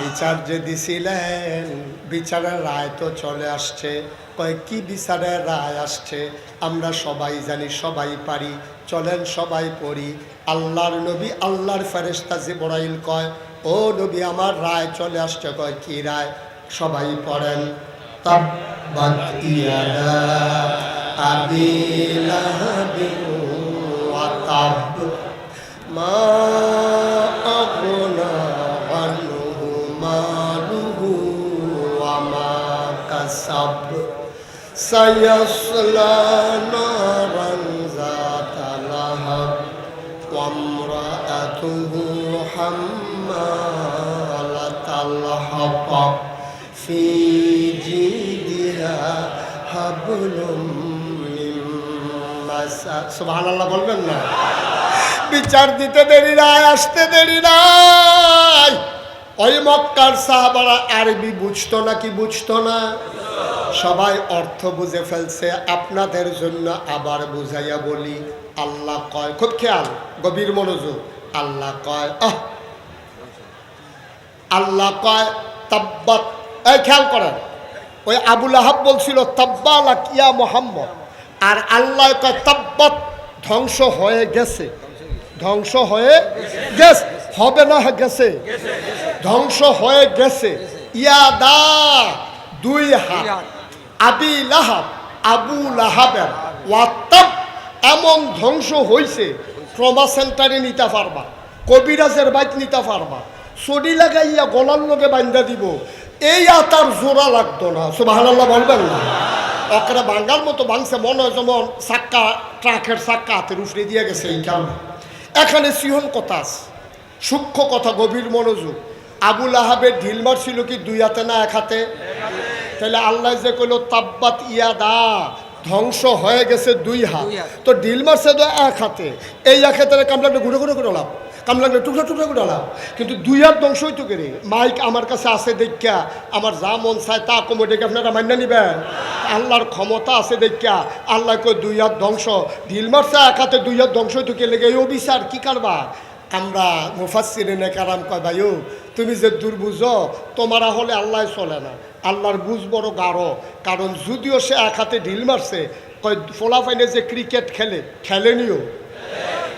বিচার যে দিছিলেন বিচারের রায় তো চলে আসছে। কয় কি বিচারের রায় আসছে? আমরা সবাই জানি, সবাই পারি, চলেন সবাই পড়ি। আল্লাহর নবী আল্লাহর ফেরেশতা জিবরাইল কয়, ও নবী আমার রায় চলে আসছে। কয় কি রায়? সবাই পড়েন। তাব্বাত ইয়াদা আবি লাহাবিন ওয়া তাব মা আগনা আনহু মালুহু ওয়া মা কাসাব সায়াসলা নারান যাতা লাহাব ওয়া ইমরাআতুহু হাম্মালাতাল হাতাব ফি জিদিহা হাবলুম মিন মাসাদ। সুবহানাল্লাহ বলবেন না? বিচার দিতে দেরি নাই, আসতে দেরি নাই। ওই মক্কার সাহাবারা আরবি বুঝতো না কি বুঝতো না? সবাই অর্থ বুঝে ফেলছে। আপনাদের জন্য আবার বুঝাইয়া বলি। আল্লাহ কয়, খুব খেয়াল, গভীর মনোযোগ। আল্লাহ কয় আল্লাহ কয় তাব্বাত। এই খেয়াল করেন, ওই আবু লাহাব বলছিল তাব্বালাক ইয়া মুহাম্মদ, আর আল্লাহ কয় তাব্বাত, ধ্বংস হয়ে গেছে। ধ্বংস হয়ে গেছে, হবে না গেছে, ধ্বংস হয়ে গেছে। ইয়াদা, দুই হাত, আবি লাহাব, আবু লাহাবের, ওয়াত্তাব, এমন ধ্বংস হইছে ট্রমা সেন্টারে নিতে পারবা, কবিরাজের বাইক নিতে পারবা, চডি লাগাইয়া গলার লগে বান্ধা দিব, এই আতার জোড়া লাগতো না। সুবহানাল্লাহ বলবেন না? ওকরে ভাঙ্গার মতো ভাঙছে, মনে হয় যেমন চাক্কা, ট্রাকের চাক্কা হাতের উফরে দিয়ে গেছে। এই কারণে এখানে সিহন কথা আছে, সূক্ষ্ম কথা, গভীর মনোযোগ। আবু লাহাবের ঢিল মারছিল কি দুই হাতে না এক হাতে? তাহলে আল্লাহ যে কইল তাব্বাত ইয়াদা, ধ্বংস হয়ে গেছে দুই হাত, তো ঢিল মারছে তো এক হাতে। এই এক হাতে কামলাটা ঘুরে ঘুরে করে লাভ, কামলাটা টুকরা টুকরা করে লাভ, কিন্তু দুই হাত ধ্বংস হইতো কেরে? মাইক আমার কাছে আছে দেখা আমার যা মন চায় তা কমোডেকে আপনারা মান্য নিবেন। আল্লাহর ক্ষমতা আছে দেখা আল্লাহ কই দুই হাত ধ্বংস, ঢিল মারছে এক হাতে, দুই হাত ধ্বংস হইতো কে লেগে? এই অবিচার কি কারবা? আমরা মুফাসসিরিনে কারাম কয়, ভাইও তুমি যে দুর্বুঝ, তোমারা হলে আল্লাহ চলে না। আল্লাহর বুঝ বড় গাঢ়। কারণ যদিও সে এক হাতে ঢিল মারছে, কয় ফলাফাইনে যে ক্রিকেট খেলেনিও,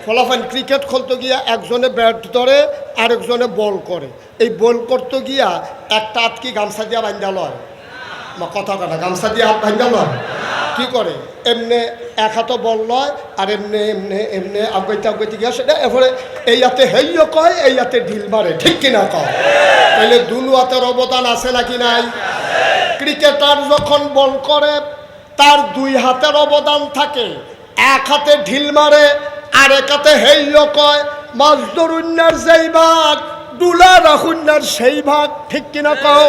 ফলাফাইন ক্রিকেট খেলতে গিয়া একজনে ব্যাট ধরে আরেকজনে বল করে। এই বল করতে গিয়া একটা হাত কি গামছা দিয়া বান্ধা লয়? কথা কথা, গামছা দিয়ে হাত বান্ধা লয়? কি করে? এমনি এক হাতে বল লয়, আর এমনি এমনি এমনি আগাইতে গিয়া সেটা এরপরে এই হাতে হেইও কয়, এই হাতে ঢিল মারে। ঠিক কিনা কয়? তাহলে দুনু হাতের অবদান আছে নাকি নাই? ক্রিকেটার যখন বল করে তার দুই হাতের অবদান থাকে, এক হাতে ঢিল মারে আর এক হাতে হেইও কয়। মাছ ধরুন্নার যেই ভাগ, ডুলা রাখুন্নার সেই ভাগ। ঠিক কিনা কও?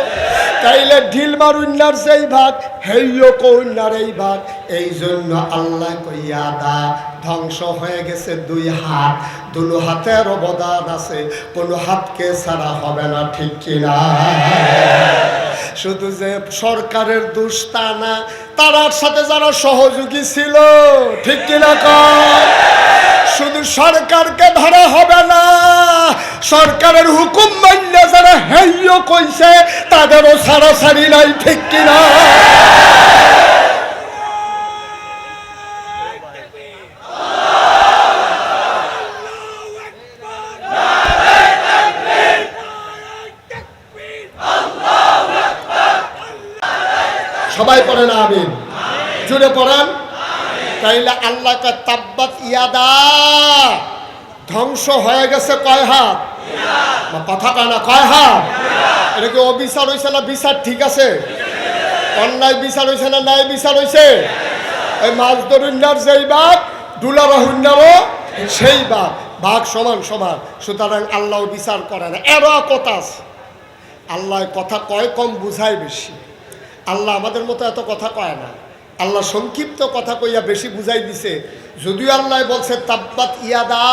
তাইলে ঢিল মারুন্নার যেই ভাগ, হেইও কন্যার এই ভাগ। এই জন্য আল্লাহ কইয়া দা, ধ্বংস হয়ে গেছে দুই হাত, দুনো হাতের অবদান আছে, কোনো হাতকে ছাড়া হবে না। ঠিক কিনা? শুধু যে সরকারের দোষ তা না, তার সাথে যারা সহযোগী ছিল। ঠিক কিনা কয়? শুধু সরকারকে ধরা হবে না, সরকারের হুকুম মানলে যারা হেইও কইছে তাদেরও ছাড়াছাড়ি নাই। ঠিক কিনা? সবাই পড়েন আমিন, জুড়ে পড়েন। তাইলে আল্লাহ কয় তাব্বাত ইয়াদা, ধ্বংস হয়ে গেছে কয় হাত? কথা কয় না, কয় হাত? এটা কি অবিচার হয়েছে না বিচার ঠিক আছে? অন্যায় বিচার হয়েছে না ন্যায় বিচার হয়েছে? ওই মাছ ধরুন্নার যেই ভাগ, ডুলা রহুন্নারও সেই ভাগ, ভাগ সমান সমান। সুতরাং আল্লাহ বিচার করে না। এরা কথা আছে, আল্লাহ কথা কয় কম, বুঝায় বেশি। আল্লাহ আমাদের মতো এত কথা কয় না। আল্লাহ সংক্ষিপ্ত কথা কইয়া বেশি বুঝাই দিছে। যদিও আল্লাহ বলছে তাব্বাত ইয়াদা,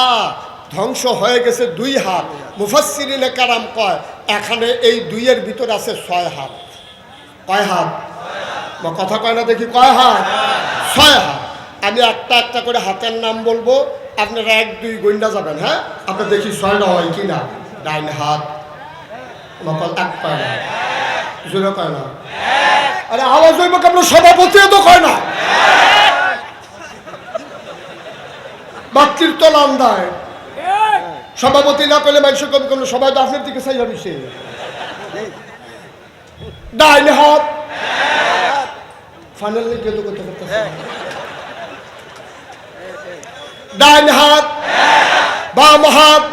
ধ্বংস হয়ে গেছে দুই হাত, মুফাসসিরিনে কারাম কয় এখানে এই দুইয়ের ভিতর আছে 6 হাত। কয় হাত? কথা কয় না দেখি, কয় হাত? 6 হাত। আমি একটা একটা করে হাতের নাম বলবো, আপনারা 1 2 গন্ডা যাবেন। হ্যাঁ, আপনার দেখি 6টা হয় কি না। ডাইন হাত নকল এক পায় না, জোরে কয় না। আরে আওয়াজ হইব কেমন? সভাপতি তো কয় না, বাচ্চির তো লান্দায় সভাপতি না করলে মানুষ কবি করলো, সবাই তো আপনার দিকে চাই যাবি। সে ডাইন হাত ফাইনাল লিখে তো করতে করতেছে। ডাইন হাত, বাম হাত,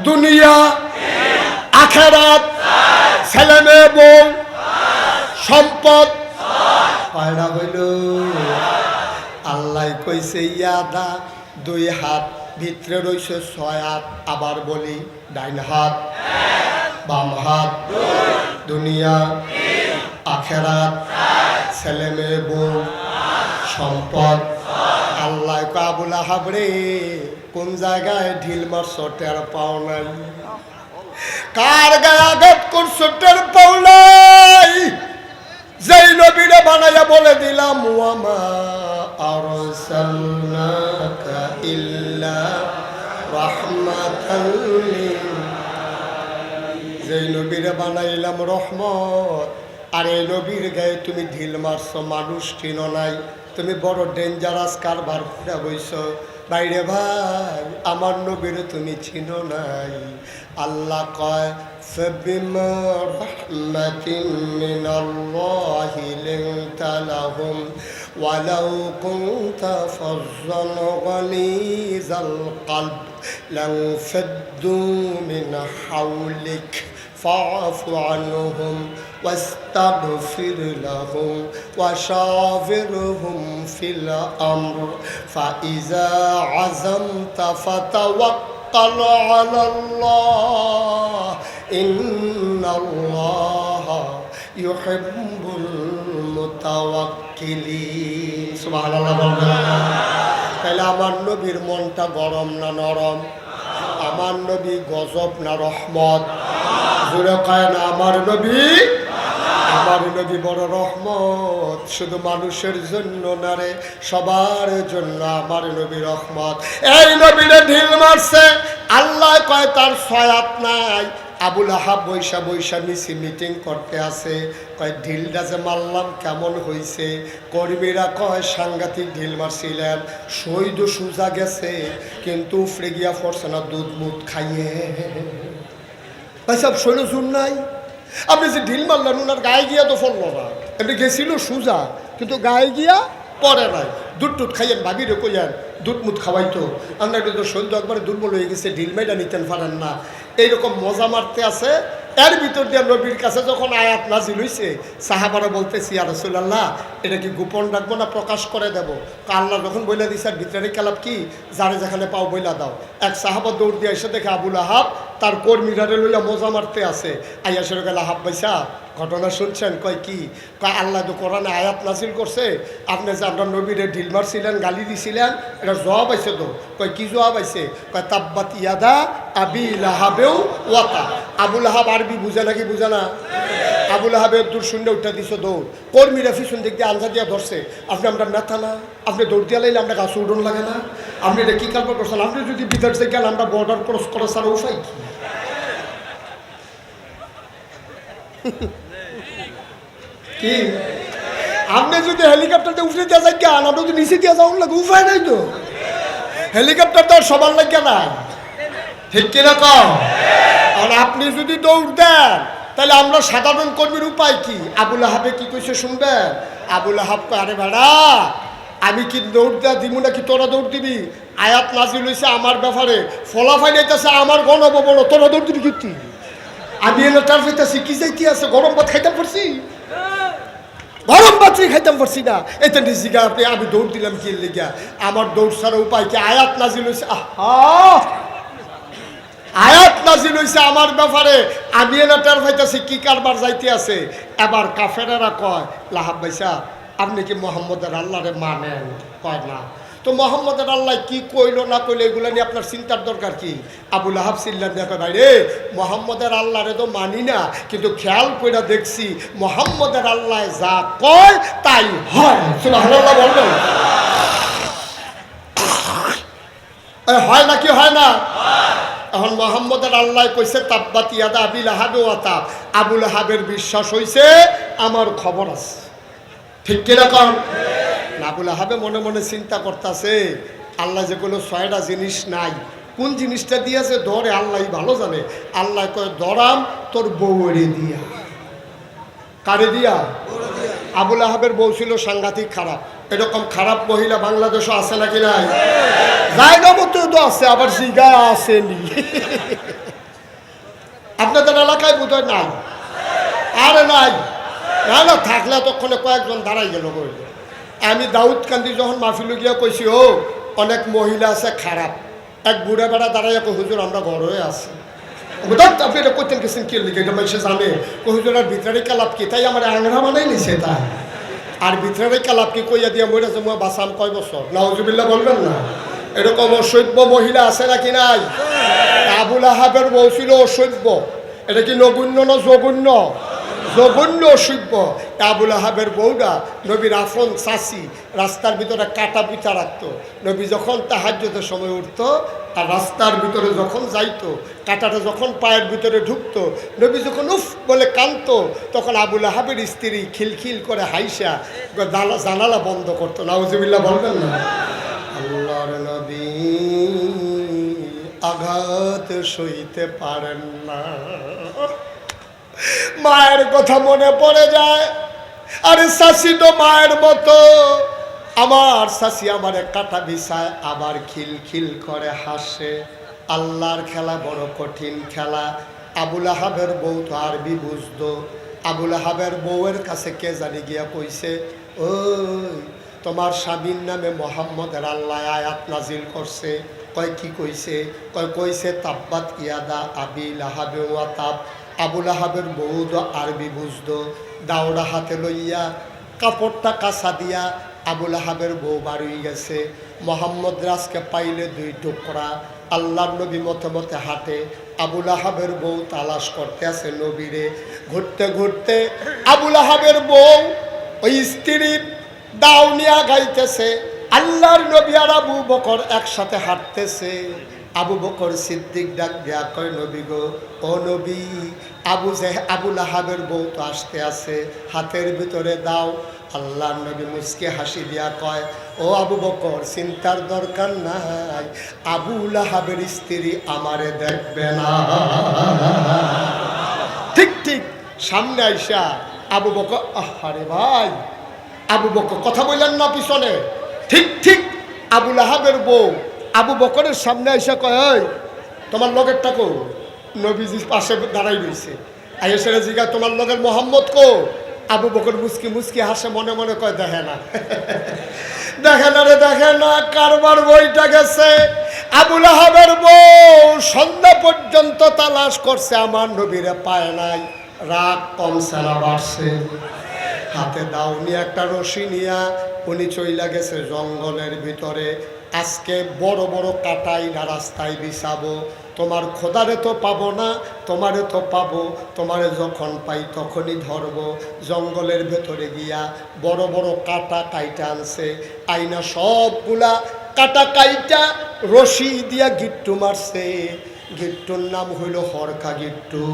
দুনিয়া আখেরাত, ছেলে মেয়ে বউ সম্পদ। কয়টা হইল? আল্লাহ কইছে ইয়াদা 2 হাত, ভিতরে রইছে 6 হাত। আবার বলি, ডাইন হাত, বাম হাত, দুনিয়া আখেরাত, ছেলে মেয়ে বউ সম্পদ। আল্লাহ আবুল আহাব রে, কোন জায়গায় ঢিল মারছো টের পাও নাই? কার গায়ে আঘাত করছো টের পাও নাই? যেই নবীরে বানাইয়া বলে দিলাম, ওয়ামা আরসালনাকা ইল্লা রাহমাতাল লিল, যেই নবীরে বানাইলাম রহমত, আর এই নবীর গায়ে তুমি ঢিল মারছো, মানুষ চিনো নাই, তুমি বড় ডেঞ্জারাস কারবার করে বইছো। বাইরে ভাই, আমার নবীরে তুমি চিনো নাই। আল্লাহ কয়, ফাবিমা রাহমাতিন মিনাল্লাহি লিনতা লাহুম ওয়ালাউ কুনতা ফাজ্জান গালিজাল কলব লানফাদ্দু মিন হাওলিক فاعف عنهم واستغفر لهم وشاورهم في الأمر فإذا عزمت فتوكل على الله إن الله يحب المتوكلين سبحان الله। তাহলে আমার নবীর মনটা গরম না নরম? আমার নবী গজব না রহমত? জোরে কয় না আমার নবী? আমার নবী বড় রহমত, শুধু মানুষের জন্য না রে, সবার জন্য আমার নবী রহমত। এই নবীরে ঢিল মারছে, আল্লাহ কয় তার 6 হাত নাই। আবুল আহাব বৈশা বৈশা মিটিং করতে আছে, কয় ঢিলটা যে মারলাম কেমন হয়েছে? কর্মীরা কয় সাংঘাতিক ঢিল মারছিলেন, শহীদ সুজা গেছে, কিন্তু উফরে গিয়া পড়ছে না দুধ মুধ খাইয়ে। ভাই সব শৈল শুন নাই, আপনি যে ঢিল মারলেন ওনার গায়ে গিয়া তো পড়লো না, এমনি গেছিল সুজা, কিন্তু গায়ে গিয়া পড়ে নাই। দুধ টুধ খাইয়েন, ভাবিরে কইয়েন দুধ মুধ খাওয়াইতো। আমরা একটু তো সৈন্য একবারে দুর্বল হয়ে গেছে, ঢিল মেয়েটা নিতেন পারেন না, এইরকম মজা মারতে আছে। এর ভিতর দিয়ে নবীর কাছে যখন আয়াত নাজিল হইছে, সাহাবারা বলতেছি, ইয়া রাসূলুল্লাহ, এটা কি গোপন রাখবো না প্রকাশ করে দেব? আল্লাহ যখন বইলা দিছে ভিতরে কালাপ কি, যারে যেখানে পাও বইলা দাও। এক সাহাবা দৌড় দিয়ে এসে দেখে আবুল আহাব তার কর্মীরারে লইয়া মজা মারতে আছে। আইয়া সরে গেল, আহাব ভাইসা ঘটনা শুনছেন? কয় কি? কয় আল্লাহ তো কোরআনে আয়াত নাজিল করছে, আপনি যে আপনার নবীরে ঢিল মারছিলেন, গালি দিছিলেন, এটা জবাব আইছে তো। কয় কি জবাব আইছে? কয় তাব্বাত ইয়াদা আবি লাহাবেও ওয়াতা। আবুল আহাব আরবি বুঝে নাকি বুঝে না? আবুল আহাবের দূর শূন্য উঠা দিছে দৌড়, কর্মীরা পিছন দিক দিয়ে আঞ্জা দিয়া ধরছে। আপনার নেতা না, আপনি দৌড় দিয়া লাইলে আমরা গাছ উড়ন লাগে না? আপনি এটা কি কাল্পনা করছেন? আপনি যদি বিদেশ থেকে গেলে আমরা বর্ডার ক্রস করা ছাড়া উপায় কি? আপনি যদি হেলিকপ্টারটা উঠে দেওয়া যায় কেন, আমরা যদি নিচে দিয়ে যাওয়ার লাগে উপায় নাই তো। হেলিকপ্টার তো আর সবার লাগে না, ঠিক কিনা কম? আর আপনি যদি দৌড় দেন, তাহলে আমরা সাধারণ কর্মীর উপায় কি? আবুল আহাবে কি কইছে শুনবেন? আবুল আহাব কয়, আরে বেড়া, আমি কি দৌড় দেওয়া দিব নাকি তোরা দৌড় দিবি? আয়াত নাজিল হইছে আমার ব্যাপারে, ফলাফাই নাইতেছে আমার গণভবন, তোরা দৌড় দিবি কি? আমি এনে টার হইতেছি কি যাই কি আছে, গরম ভাত খাইতাম পারছি? গরম ভাতই খাইতাম পারছি না। এটা নিজেকে আপনি আমি দৌড় দিলাম কি লেগা? আমার দৌড় ছাড়া উপায় কি? আয়াত নাজিল হইছে, আয়াত নাজিল হইছে আমার ব্যাপারে, আমি এনে টার হইতেছি কি কারবার যাইতে আছে। এবার কাফেরেরা কয়, লাহাব ভাইসা আপনি কি মোহাম্মদের আল্লাহরে মানেন? কয় না। তো মোহাম্মদের আল্লাহ কি কইলো না কইলো এগুলো নিয়ে আপনার চিন্তার দরকার কি? আবুল আহাব সিল্লান দেখো, ভাই রে, মোহাম্মদের আল্লাহরে তো মানি না, কিন্তু খেয়াল করে দেখছি মোহাম্মদের আল্লাহ যা কয় তাই হয়। সুবহানাল্লাহ বললো। হয় নাকি হয় না? এখন মোহাম্মদের আল্লাহ কইছে তাব্বাত ইয়াদা আবি লাহাব ওয়া তাব, আবু লাহাবের বিশ্বাস হইছে আমার খবর আছে। ঠিক কিরকম? আবু লাহাবে মনে মনে চিন্তা করতেছে আল্লাহ যে কোনো 6টা জিনিস নাই, কোন জিনিসটা দিয়েছে ধরে আল্লাহ ভালো জানে। আল্লাহ কয় ধরাম তোর বউরে দিয়া। কারে দিয়া? আবু লাহাবের বউ ছিল সাংঘাতিক খারাপ। এরকম খারাপ মহিলা বাংলাদেশও আছে নাকি নাই? জায়গা মতো তো আছে, আবার জিগা আসেনি। আপনাদের এলাকায় বোধহয় নাই? আরে নাই, না না, থাকলে তখন কয়েকজন দাঁড়াই গেল। আমি দাউদকান্দি যখন মাহফিলে গিয়া কইছি ও অনেক মহিলা আছে খারাপ, এক বুড়া বেড়া দাঁড়াই হুজুর আমরা ঘর হয়ে আছি। আপনি এটা করতেন গেছেন কি লিখে, এটা মানুষে জানে হুজুরের ভিতরে কালাপ কি, তাই আমার আংরা বানাই নিছে তাই। আর ভিতরে কালাপ কি কইয়া দিয়া মরে যে বাসাম কয় বছর, নাউজুবিল্লাহ বলবেন না। এরকম অসভ্য মহিলা আছে নাকি নাই? আবু লাহাবের বউ ছিল অসভ্য। এটা কি নগণ্য না জঘন্য? জঘন্য অসভ্য। আবু লাহাবের বউটা নবীর আফন চাষি, রাস্তার ভিতরে কাটা পিঠা রাখতো। নবী যখন তাহাজ্জুদের সময় উঠতো আর রাস্তার ভিতরে যখন যাইতো, কাটাটা যখন পায়ের ভিতরে ঢুকতো, নবী যখন উফ বলে কাঁদতো, তখন আবু লাহাবের স্ত্রী খিলখিল করে হাইসা জানালা বন্ধ করতো। নাউজুবিল্লাহ বলবেন না। আল্লাহর নবী আঘাত সইতে পারেন না, মায়ের কথা মনে পড়ে যায়। আরে শাশি তো মায়ের মতো, আমার শাশি আমার কাটা বিছায় আবার খিলখিল করে হাসে। আল্লাহর খেলা বড় কঠিন খেলা। আবু লাহাবের বউ তো আরবি বুঝতো। আবু লাহাবের বউয়ের কাছে কে জানি গিয়া কইছে, ওই তোমার স্বামীর নামে মোহাম্মদের আল্লাহ আয়াত নাজিল করছে। কয় কি কইছে? কইছে তাব্বাত ইয়াদা আবি লাহাবে ওয়া তাব। আবু লাহাবের বউ তো আরবি বুঝতো। দাওড়া হাতে লইয়া কাপড়টা কাঁচা দিয়া আবু লাহাবের বউ বাড়ি গেছে। মোহাম্মদ রাজকে পাইলে 2 টুকরা। আল্লাহর নবী মতে মতে হাঁটে। আবু লাহাবের বউ তালাশ করতে আছে নবীরে। ঘুরতে ঘুরতে আবু লাহাবের বউ ওই স্ত্রীর দাও নিয়া গাইতেছে। আল্লাহর নবী আর আবু বকর একসাথে হাঁটতেছে। আবু বকর সিদ্দিক ডাক দেয়া কয়, নবী গো, ও নবী, আবু লাহাবের বউ তো আসতে আছে, হাতের ভিতরে দাও। আল্লাহর নবী মুচকে হাসি দিয়া কয়, ও আবু বকর, চিন্তার দরকার নাই, আবু লাহাবের স্ত্রী আমারে দেখবে না। ঠিক ঠিক সামনে আইসা আবু বকর, আরে ভাই আবু বকর কথা বললেন না পিছনে। ঠিক ঠিক আবু লাহাবের বউ আবু বকরের সামনে আইসা কয়, তোমার লগেরটা কো? নবীজির পাশে দাঁড়াই রয়েছে। আইসা জিগা, তোমার লগের মোহাম্মদ কো? আবু বকর মুচকি মুচকি হাসে, মনে মনে কয়, দেখে না দেখে না রে, দেখে না, কারবার বইটা গেছে। আবু লাহাবের বউ সন্ধ্যা পর্যন্ত তালাশ করছে, আমার নবীরে পায় নাই। রাগ কমছে না বাড়ছে। হাতে দাও নিয়ে একটা রশি নিয়া উনি চইলা গেছে জঙ্গলের ভিতরে। আজকে বড় বড় কাটাই না রাস্তায় বিছাবো, তোমার খোদারে তো পাবো না, তোমারে তো পাবো, তোমারে যখন পাই তখনই ধরবো। জঙ্গলের ভেতরে গিয়া বড় বড় কাটা কাইটা আনছে। আইনা সবগুলা কাটা কাইটা রশি দিয়া গিট্টু মারছে। গিট্টুর নাম হইল হরকা গিট্টু।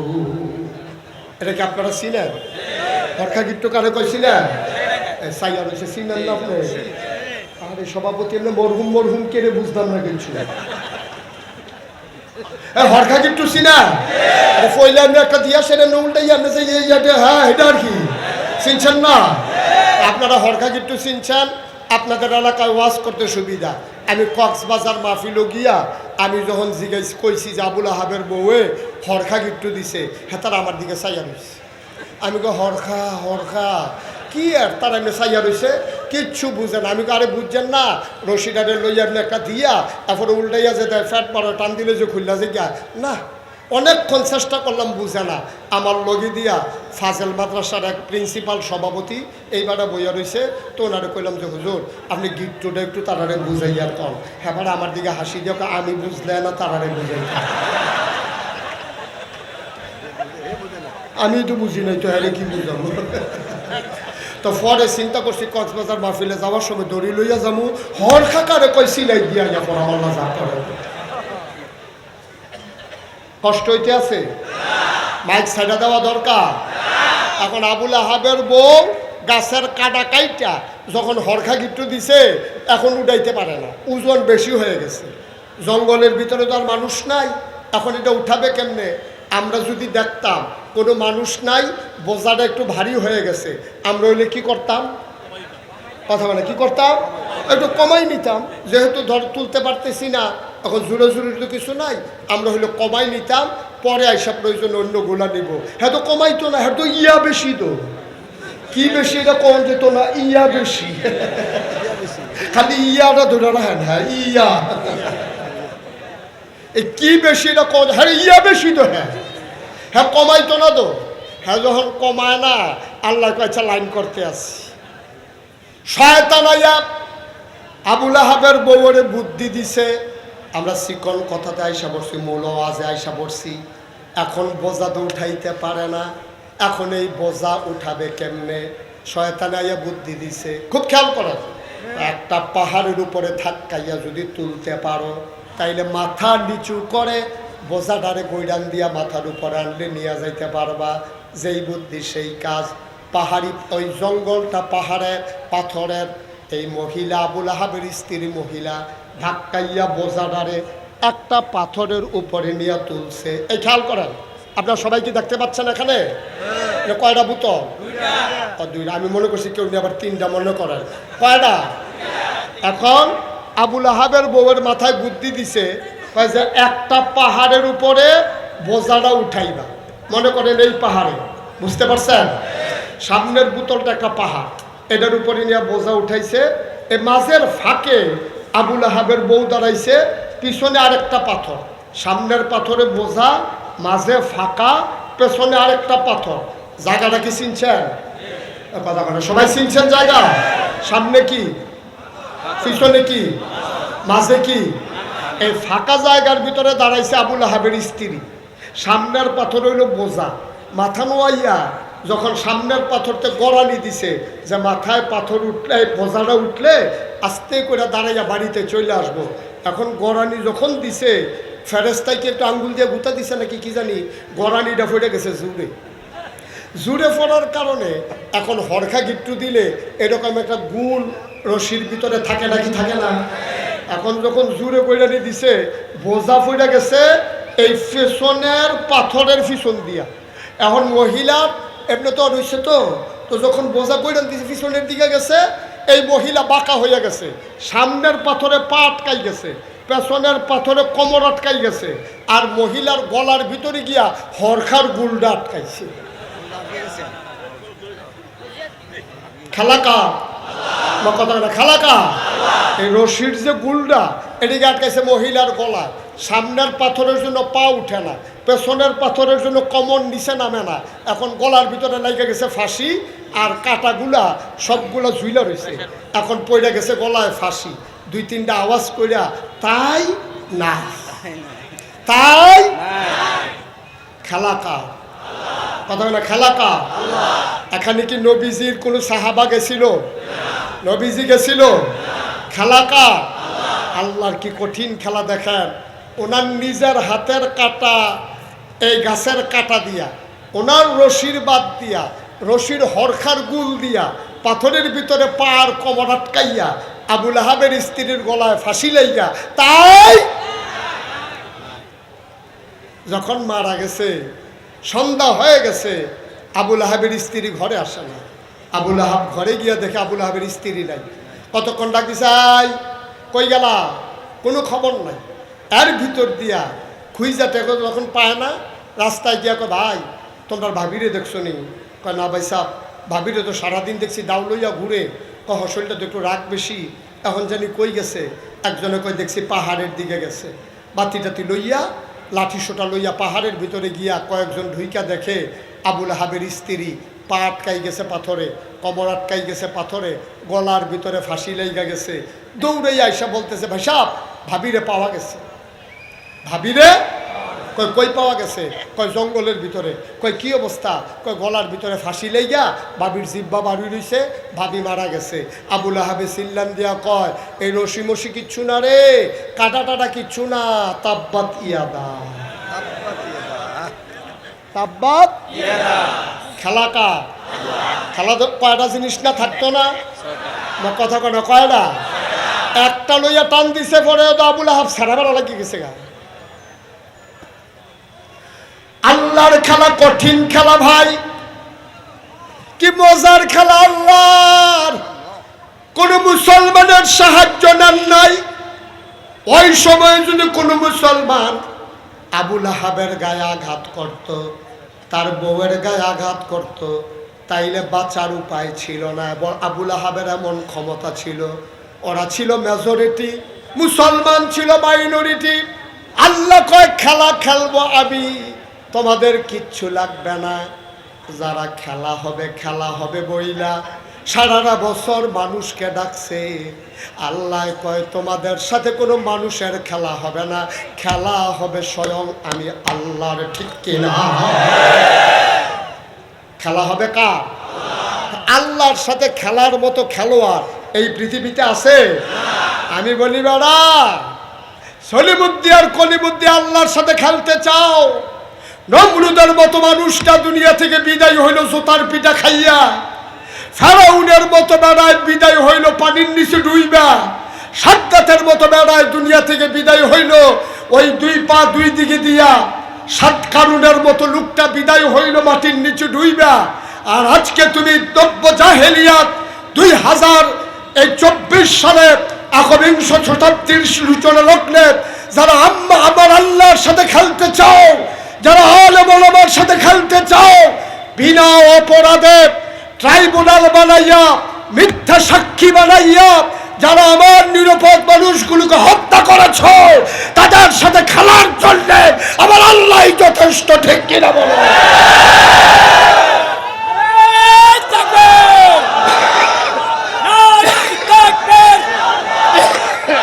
এটা কি আপনারা চিনেন? হরকা গিট্টু কারে কইছিলেন? সাইয়া রয়েছে, চিনেন না আপনি? আরে সভাপতি এমনি মরহুম মরহুম কেড়ে বুঝতাম না কিছু। হরকা গিট্টু চিনা? পয়লা আমি একটা দিয়া সেটা উল্টাই আপনি হ্যাঁ, এটা আর কি চিনছেন না? আপনারা হরকা গিট্টু চিনছেন? আপনাদের এলাকায় ওয়াজ করতে সুবিধা। আমি কক্সবাজার মাহফিলও গিয়া আমি যখন জিজ্ঞেস কইছি যে আবু লাহাবের বউয়ে হরকা গিট্টু দিছে, হ্যাঁ তারা আমার দিকে চাইয়া রয়েছে। আমি কো হরকা হরকা কি? আর তারা এমনি চাইয়া রয়েছে, কিচ্ছু বুঝেন। আমি আরে বুঝছেন না, রশিদারে লইয়া আপনি একটা দিয়া তারপরে উল্টাইয়া যে দেয়, ফ্যাট পারো টান দিলে যে খুললা যে গিয়া না। অনেকক্ষণ চেষ্টা করলাম, বুঝে না। আমার লগে দিয়া ফাজেল মাদ্রাসার এক প্রিন্সিপাল সভাপতি এইবারে বইয়া রয়েছে, তো ওনারে কইলাম যে হুজুর আপনি গিট্টুটা একটু তারারে বুঝাইয়া কম। হ্যাঁ আমার দিকে হাসি দিয়ে আমি বুঝলে না, তারারে বুঝাই। আমি তো বুঝি নাই, তো হ্যাঁ কি বুঝলাম। তো পরে চিন্তা করছি কক্সবাজার মাহফিলে যাওয়ার সময় দড়ি লইয়া যাবো, হরকা কারে কইছি নাই দিয়া পর আমার যা করে। কষ্ট হইতে আছে? মাইক সাইডা দেওয়া দরকার। এখন আবুল আহাবের বউ গাছের কাটা কাইটা যখন হরখা গিট্টু দিছে, এখন উঠাইতে পারে না, ওজন বেশি হয়ে গেছে। জঙ্গলের ভিতরে তো আর মানুষ নাই, এখন এটা উঠাবে কেমনে? আমরা যদি দেখতাম কোনো মানুষ নাই, বোঝাটা একটু ভারী হয়ে গেছে, আমরা হইলে কি করতাম? কথা মানে কি করতাম? একটু কমাই নিতাম। যেহেতু ধর তুলতে পারতেছি না, এখন জোরে জোরে তো কিছু নাই, আমরা হইলে কমাই নিতাম, পরে আইসা প্রয়োজন অন্য গোলা নিব। হ্যাঁ তো কমাইতো না, হ্যাঁ তো ইয়া বেশি তো। কি বেশি এটা কম যেত না, ইয়া বেশি। খালি ইয়াটা ধরে রাখেন, হ্যাঁ ইয়া। এই কি বেশি এটা কম, হ্যাঁ ইয়া বেশি তো। হ্যাঁ হ্যাঁ কমাইতো না তো। হ্যাঁ যখন কমায় না, আল্লাহ কাছে লাইন করতে আসি। শয়তান আইয়া আবুল আহাবের বউরে বুদ্ধি দিছে। আমরা চিকন কথাতে আইসা পড়ছি, মৌল আওয়াজে আইসা পড়ছি। এখন বোঝা তো উঠাইতে পারে না, এখন এই বোঝা উঠাবে কেমনে? শয়তান আইয়া বুদ্ধি দিছে, খুব খেয়াল করেন। একটা পাহাড়ের উপরে ধাক্কাইয়া যদি তুলতে পারো, তাইলে মাথা নিচু করে বোঝাটারে গৈরান দিয়া মাথার উপরে আনলে নিয়ে যাইতে পারবা। যেই বুদ্ধি সেই কাজ। পাহাড়ি ওই জঙ্গলটা পাহাড়ের পাথরের। এই মহিলা আবুল আহাবের স্ত্রী মহিলা ধাক্কাইয়া বোঝাটারে একটা পাথরের উপরে নিয়ে তুলছে। এই খেয়াল করেন, আপনারা সবাই কি দেখতে পাচ্ছেন এখানে? কয়টা বোতল? দুইটা। আমি মনে করছি কেউ নিয়ে আবার তিনটা মনে করেন। কয়টা? এখন আবুল আহাবের বউয়ের মাথায় বুদ্ধি দিছে, কয় যে একটা পাহাড়ের উপরে বোঝাটা উঠাইবা। মনে করেন এই পাহাড়ে, বুঝতে পারছেন? সামনের বোতলটা একটা পাহাড়, এটার উপরে নিয়ে বোঝা উঠাইছে। এই মাঝের ফাঁকে আবুল আহাবের বউ দাঁড়াইছে, পিছনে আরেকটা পাথর। সামনের পাথরে বোঝা, মাঝে ফাঁকা, পেছনে আরেকটা পাথর। জায়গাটা কি চিনছেন? কথা বলে সবাই চিনছেন জায়গা? সামনে কি, পিছনে কি, মাঝে কি? এই ফাঁকা জায়গার ভিতরে দাঁড়াইছে আবুল আহাবের স্ত্রী। সামনের পাথর হইল বোঝা। মাথা নোয়াইয়া যখন সামনের পাথরতে গড়ানি দিছে যে মাথায় পাথর উঠলে, বোঝাটা উঠলে আস্তে করে দাঁড়াইয়া বাড়িতে চলে আসবো। এখন গড়ানি যখন দিছে, ফেরেস্তাইকে একটু আঙ্গুল দিয়ে গুতা দিছে নাকি কি জানি, গড়ানিটা ফেটে গেছে জুড়ে। জুড়ে পড়ার কারণে এখন হরখা গিট্টু দিলে এরকম একটা গুণ রশির ভিতরে থাকে নাকি থাকে না? এখন যখন জুড়ে গৈরানি দিছে, বোঝা ফেটে গেছে এই পেছনের পাথরের পিছন দিয়া। এখন মহিলা এমনি তো রয়েছে তো যখন বোঝা গৈরান দিছে পিছনের দিকে গেছে, এই মহিলা বাঁকা হয়ে গেছে। সামনের পাথরে পা আটকাই গেছে, পেছনের পাথরে কোমর আটকাই গেছে, আর মহিলার গলার ভিতরে গিয়া হরখার গুলডা আটকাইছে। খালাকা কথা না, খালাকা এই রশির যে গুলডা এদিকে আটকাইছে মহিলার গলা। সামনের পাথরের জন্য পা উঠে না, পেছনের পাথরের জন্য কোমর নিচে নামে না। এখন গলার ভিতরে লেগে গেছে ফাঁসি, আর কাটাগুলা সবগুলো ঝুইলা রয়েছে। এখন পড়ে গেছে গলায় ফাঁসি। দুই তিনটা আওয়াজ কইরা তাই না, তাই খালাকা কথা বলে খালাকা। এখানে কি নবীজির কোনো সাহাবা গেছিল? নবীজি গেছিল? খালাকা আল্লাহর কি কঠিন খেলা দেখেন। ওনার নিজের হাতের কাটা, এই গাছের কাটা দিয়া, ওনার রশির বাদ দিয়া, রশির হরখার গুল দিয়া, পাথরের ভিতরে পার কোমর আটকাইয়া আবুল আহাবের স্ত্রীর গলায় ফাঁসি লাইয়া, তাই যখন মারা গেছে, সন্ধ্যা হয়ে গেছে, আবুল আহাবের স্ত্রী ঘরে আসে না। আবুল আহাব ঘরে গিয়া দেখে আবুল আহাবের স্ত্রী নাই। কতক্ষণ ডাকি চাই, কই গেলা, কোনো খবর নাই। এর ভিতর দিয়া খুঁজা টেকো যখন পায় না, রাস্তায় গিয়া কয় ভাই তোমরা ভাবিরে দেখছো নি? কয় না ভাই সাহ, ভাবিরে তো সারাদিন দেখছি দাউ লইয়া ঘুরে। কহ শরীরটা তো একটু রাগ বেশি, এখন জানি কই গেছে। একজনে কই দেখছি পাহাড়ের দিকে গেছে। বাতি টাতি লইয়া, লাঠি সোটা লইয়া পাহাড়ের ভিতরে গিয়া কয়েকজন ঢুইকা দেখে আবুল আহাবের স্ত্রী পা আটকাই গেছে পাথরে, কোমর আটকাই গেছে পাথরে, গলার ভিতরে ফাঁসি লাইগা গেছে। দৌড়াইয়া আইসা বলতেছে ভাই সাহ, ভাবিরে পাওয়া গেছে। ভাবিরে? কই কই পাওয়া গেছে? কয় জঙ্গলের ভিতরে। কয় কি অবস্থা? কয় গলার ভিতরে ফাঁসি লাইগা ভাবির জিব্বা বাড়ি রইছে, ভাবি মারা গেছে। আবুল আহাবে চিল্লান দিয়া কয় এই রশি মশি কিচ্ছু না রে, কাটা টাটা কিচ্ছু না, তাব্বাত ইয়াদা। তাব্বাত খেলা কা খেলা তো কয়টা জিনিস না থাকতো না কথা কোনো কয়টা একটা লইয়া টান দিছে পরে তো আবুল আহাব সারা বেলা লাগি গেছে গা। আল্লাহর খেলা কঠিন খেলা ভাই, কি মজার খেলা। আল্লাহর কোন মুসলমানের সাহায্য নেন নাই। ওই সময় যদি কোনো মুসলমান আবুল আহাবের গায়ে আঘাত করত, তার বউয়ের গায়ে আঘাত করত, তাইলে বাঁচার উপায় ছিল না। এবং আবুল আহাবের এমন ক্ষমতা ছিল, ওরা ছিল মেজরিটি, মুসলমান ছিল মাইনরিটি। আল্লাহ কয় খেলা খেলবো আমি, তোমাদের কিচ্ছু লাগবে না। যারা খেলা হবে বইলা সারাটা বছর মানুষকে ডাকছে। আল্লাহ কয় তোমাদের সাথে কোনো মানুষের খেলা হবে না, খেলা হবে স্বয়ং আমি আল্লাহর। ঠিক কিনা? খেলা হবে কার? আল্লাহর সাথে খেলার মতো খেলোয়াড় এই পৃথিবীতে আছে? আমি বলি বেড়া সলিমুদ্দি আর কলিমুদ্দি আল্লাহর সাথে খেলতে চাও? নমরুদের মতো মানুষটা দুনিয়া থেকে বিদায় হইল জোতার পিঠা খাইয়া। ফেরাউনের মতো বেড়ায় বিদায় হইল পানির নিচে ডুইবা। সাদ্দাতের মতো বেড়ায় দুনিয়া থেকে বিদায় হইল ওই দুই পা দুই দিকে দিয়া। সাত কারুনের মতো লোকটা বিদায় হইল মাটির নিচে ডুইবা। আর আজকে তুমি নব্য জাহেলিয়াত 2024 সালে একবিংশ শতাব্দীর সূচনা লগ্নে যারা আমার আল্লাহর সাথে খেলতে চাও, যারা আলেম ওলামার সাথে খেলতে চাও, বিনা অপরাধে ট্রাইব্যুনাল বানাইয়া মিথ্যা সাক্ষী বানাইয়া যারা আমার নিরাপদ মানুষগুলোকে হত্যা করেছ, তাদের সাথে খেলার জন্য আমার আল্লাহ যথেষ্ট। ঠিক কিনা বলো?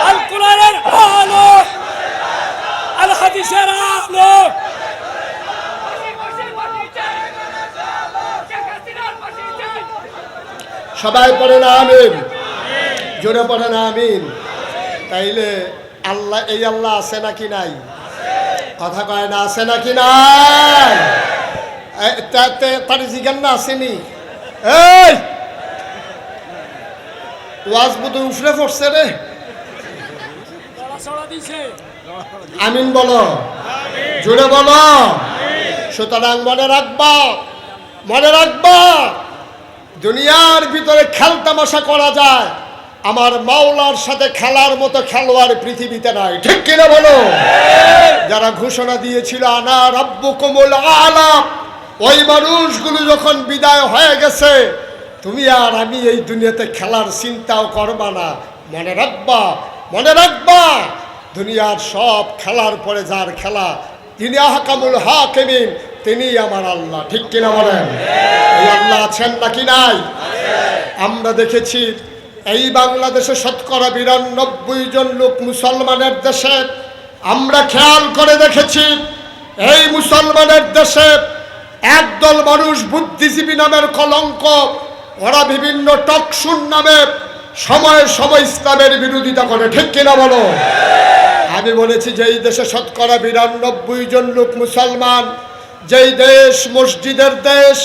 আল কোরআনের আলো, আল হাদিসের আলো। সবাই পড়ে না আমিন, জোরে পড়ে না আমিন। তাইলে আল্লাহ, এই আল্লাহ আছে নাকি নাই? কথা কয় না, আছে নাকি নাই? তার জিজ্ঞান না আসেনি? এই ওয়াজ বুধ উফরে পড়ছে রে। আমিন বলো, জোরে বলো। সুতরাং মনে রাখবা দুনিয়ার ভিতরে খেলতামাশা করা যায়, আমার মাওলার সাথে খেলার মতো খেলোয়াড় পৃথিবীতে নাই। ঠিক কিনা বলো? যারা ঘোষণা দিয়েছিল আনা রাব্বুকুমুল আলা, ওই মানুষগুলো যখন বিদায় হয়ে গেছে, তুমি আর আমি এই দুনিয়াতে খেলার চিন্তাও করবা না। মনে রাখবা দুনিয়ার সব খেলার পরে যার খেলা, তিনি আহকামুল হাকিমিন, তিনি আমার আল্লাহ। ঠিক কিনা বলেন? এই আল্লাহ আছেন নাকি নাই? আমরা দেখেছি এই বাংলাদেশে 92% জন লোক মুসলমানের দেশে। আমরা খেয়াল করে দেখেছি এই মুসলমানের দেশে একদল মানুষ বুদ্ধিজীবী নামের কলঙ্ক, ওরা বিভিন্ন টকশুন নামে সময়ে সময় ইসলামের বিরোধিতা করে। ঠিক কিনা বলো? আমি বলেছি যে এই দেশে 92% জন লোক মুসলমান, যেই দেশ মসজিদের দেশ,